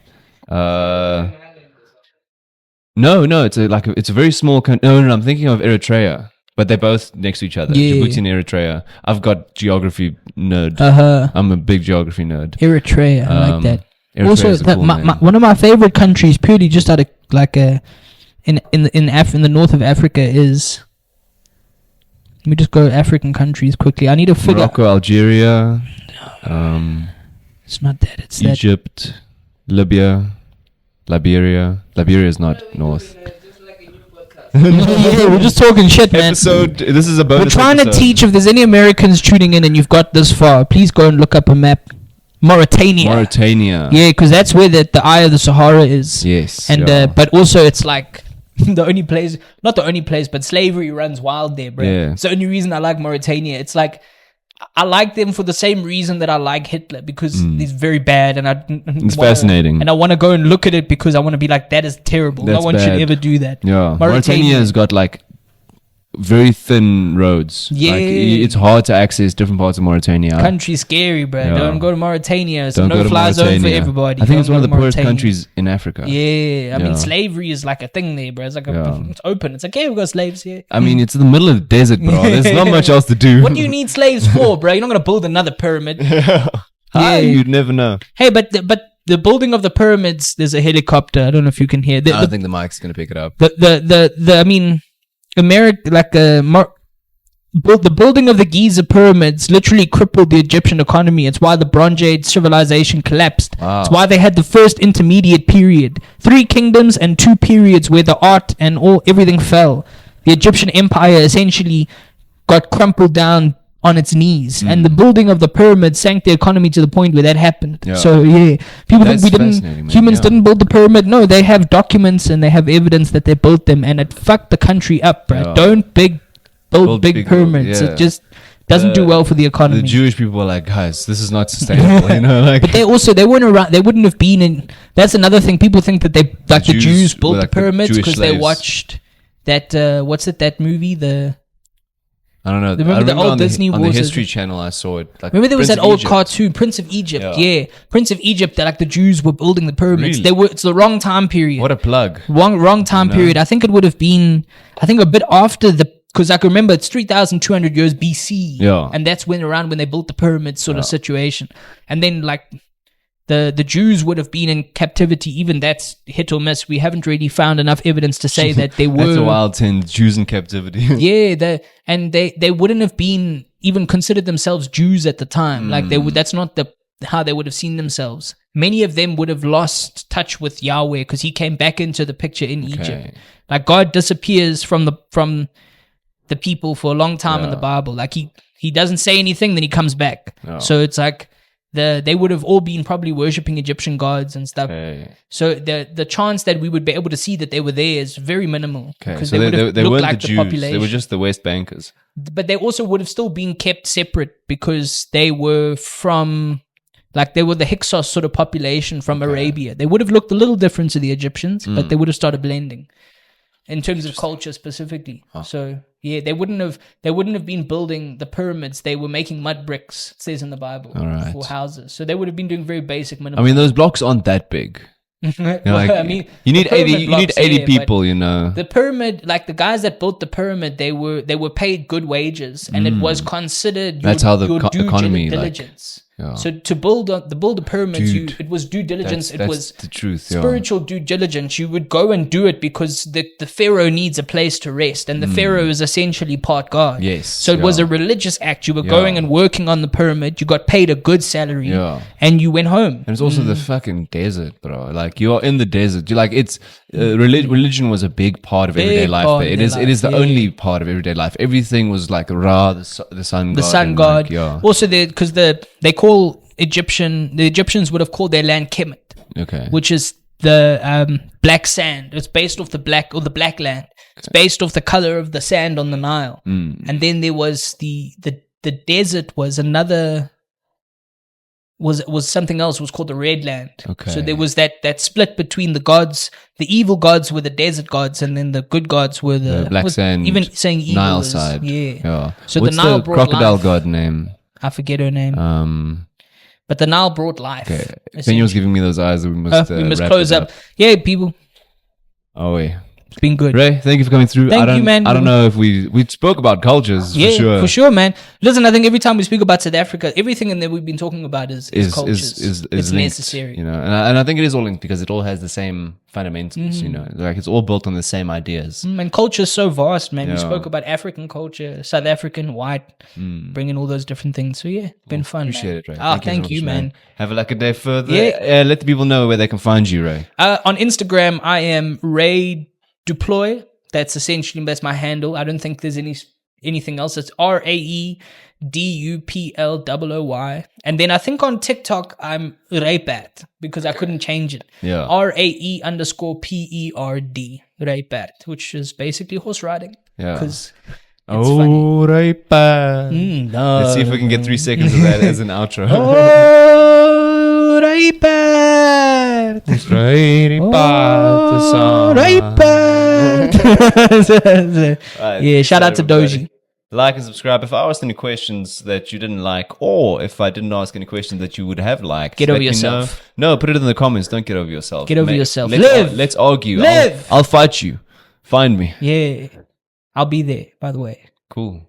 A: No. It's a very small country. No. I'm thinking of Eritrea. But they're both next to each other.
C: Yeah.
A: Djibouti and Eritrea. I've got geography nerd. I'm a big geography nerd.
C: Eritrea. I like that.
A: Eritrea
C: Also,
A: is a cool name.
C: one of my favorite countries, purely just out of like in the north of Africa, is. Let me just go African countries quickly. I need to figure.
A: Morocco, Algeria.
C: It's not that. It's
A: Egypt, Libya, Liberia. Liberia is not north.
C: Yeah, we're just talking shit, man.
A: This is a bonus
C: We're trying
A: episode.
C: to teach. If there's any Americans tuning in and you've got this far, please go and look up a map. Mauritania. Yeah, because that's where the eye of the Sahara is.
A: Yes.
C: And but also it's like the only place, not the only place, but slavery runs wild there, bro.
A: Yeah.
C: It's the only reason I like Mauritania. It's like I like them for the same reason that I like Hitler, because he's very bad, and
A: it's fascinating.
C: And I want to go and look at it because I want to be like, that is terrible.
A: That's
C: no one
A: bad.
C: should ever do that.
A: Yeah, Mauritania has got like very thin roads.
C: Yeah,
A: like, it's hard to access different parts of Mauritania.
C: Country's scary, bro.
A: Yeah.
C: Don't go to Mauritania. It's a
A: Don't go to
C: no-fly zone for
A: Mauritania.
C: everybody.
A: I think it's
C: Don't
A: one
C: go
A: of the
C: to
A: poorest
C: Mauritania.
A: countries in Africa.
C: Yeah, I mean, slavery is like a thing there, bro. It's like it's open. It's like, hey, we've got slaves here.
A: I mean, it's in the middle of the desert, bro. There's not much else to do.
C: What do you need slaves for, bro? You're not gonna build another pyramid.
A: You'd never know.
C: Hey, but the building of the pyramids, there's a helicopter. I don't know if you can hear.
A: I don't think the mic's gonna pick it up.
C: I mean, America, like the building of the Giza pyramids literally crippled the Egyptian economy. It's why the Bronze Age civilization collapsed.
A: Wow.
C: It's why they had the first intermediate period, 3 kingdoms and 2 periods where the art and everything fell. The Egyptian empire essentially got crumpled down on its knees, and the building of the pyramids sank the economy to the point where that happened.
A: Yeah.
C: So people
A: That's
C: think
A: fascinating, man.
C: humans
A: Yeah.
C: didn't build the pyramid. No, they have documents and they have evidence that they built them, and it fucked the country up, bro.
A: Yeah.
C: Don't build big pyramids.
A: yeah.
C: It just doesn't do well for the economy.
A: The Jewish people were like, guys, this is not sustainable. You know, like.
C: But they weren't around. They wouldn't have been in. That's another thing. People think that the Jews built
A: were
C: the
A: like the
C: pyramids
A: Jewish
C: because they
A: slaves.
C: watched that. What's it? That movie?
A: I don't know.
C: Remember the old Disney
A: on the
C: Wars,
A: History Channel, I saw it. Like,
C: Remember there was
A: Prince
C: that
A: of
C: old
A: Egypt.
C: cartoon, Prince of Egypt.
A: Yeah.
C: Yeah, Prince of Egypt. That like the Jews were building the pyramids.
A: Really?
C: It's the wrong time period.
A: What a plug.
C: Wrong time period. I think it would have been. I think a bit after because I can remember it's 3,200 years BC.
A: Yeah.
C: And that's around when they built the pyramids sort of situation. And then like the Jews would have been in captivity. Even that's hit or miss. We haven't really found enough evidence to say that they were.
A: That's a wild 10 Jews in captivity.
C: Yeah, they wouldn't have been even considered themselves Jews at the time. Like that's not how they would have seen themselves. Many of them would have lost touch with Yahweh because he came back into the picture in Egypt. Like God disappears from the people for a long time in the Bible. Like he doesn't say anything, then he comes back. So it's like they would have all been probably worshipping Egyptian gods and stuff. So the chance that we would be able to see that they were there is very minimal.
A: So they weren't like the Jews. Population. They were just the West Bankers.
C: But they also would have still been kept separate because they were from, like they were the Hyksos sort of population from Arabia. They would have looked a little different to the Egyptians, but they would have started blending in terms of culture specifically. So yeah, they wouldn't have been building the pyramids. They were making mud bricks, it says in the Bible, for houses. So they would have been doing very basic minimum.
A: I mean, those blocks aren't that big.
C: I mean,
A: you need 80 people, you know.
C: The pyramid, like the guys that built the pyramid, they were paid good wages, and it was considered
A: that's how the economy
C: diligence.
A: Yeah.
B: So to build a pyramid, it was due diligence.
A: That's
B: it was
A: the truth.
B: spiritual due diligence. You would go and do it because the pharaoh needs a place to rest, and the pharaoh is essentially part God.
A: Yes.
B: So it was a religious act. You were going and working on the pyramid. You got paid a good salary, and you went home.
A: And it's also the fucking desert, bro. Like, you are in the desert. You like, it's religion was a big part of everyday life. There. It is the only part of everyday life. Everything was like Ra, the sun god.
B: The sun god.
A: Like,
B: also, because they call the Egyptians would have called their land Kemet, which is the black sand. It's based off the black land. It's based off the color of the sand on the Nile. And then there was the desert was another. Was something else, was called the Red Land. So there was that split between the gods. The evil gods were the desert gods, and then the good gods were the
A: black sand.
B: Even saying evil
A: Nile
B: is,
A: side.
B: Yeah. So
A: what's
B: the Nile
A: the
B: brought
A: crocodile
B: life.
A: god name?
B: I forget her name. But the Nile brought life.
A: Okay. Daniel's giving me those eyes. We must
B: close up. Yeah, people.
A: Oh wait.
B: It's been good.
A: Ray, thank you for coming through.
B: Thank you, man.
A: I don't know if we spoke about cultures.
B: Yeah, for sure, man. Listen, I think every time we speak about South Africa, everything in there we've been talking about is cultures.
A: Is
B: it's
A: linked,
B: necessary.
A: You know, and I think it is all linked because it all has the same fundamentals. You know, like it's all built on the same ideas.
B: And culture is so vast, man. We spoke about African culture, South African, white, bringing all those different things. So yeah, been fun.
A: Appreciate it, Ray.
B: Thank you, man.
A: Have a day further.
B: Yeah.
A: Let the people know where they can find you, Ray.
B: On Instagram, I am Rae Du Plooy. That's my handle. I don't think there's anything else. It's RaeDuploy. And then I think on TikTok I'm Raepat because I couldn't change it.
A: Yeah.
B: RAE_PERD. Raepat, which is basically horse riding.
A: Yeah.
B: Because
A: Raepat.
B: No.
A: Let's see if we can get 3 seconds of that as an outro.
B: Oh, Raepat. Raepat. Yeah, shout out to Doji.
A: Like and subscribe. If I asked any questions that you didn't like, or if I didn't ask any questions that you would have liked,
B: get over yourself.
A: No, put it in the comments. Don't get over yourself.
B: Get over yourself.
A: Let's argue. I'll fight you. Find me.
B: Yeah. I'll be there, by the way.
A: Cool.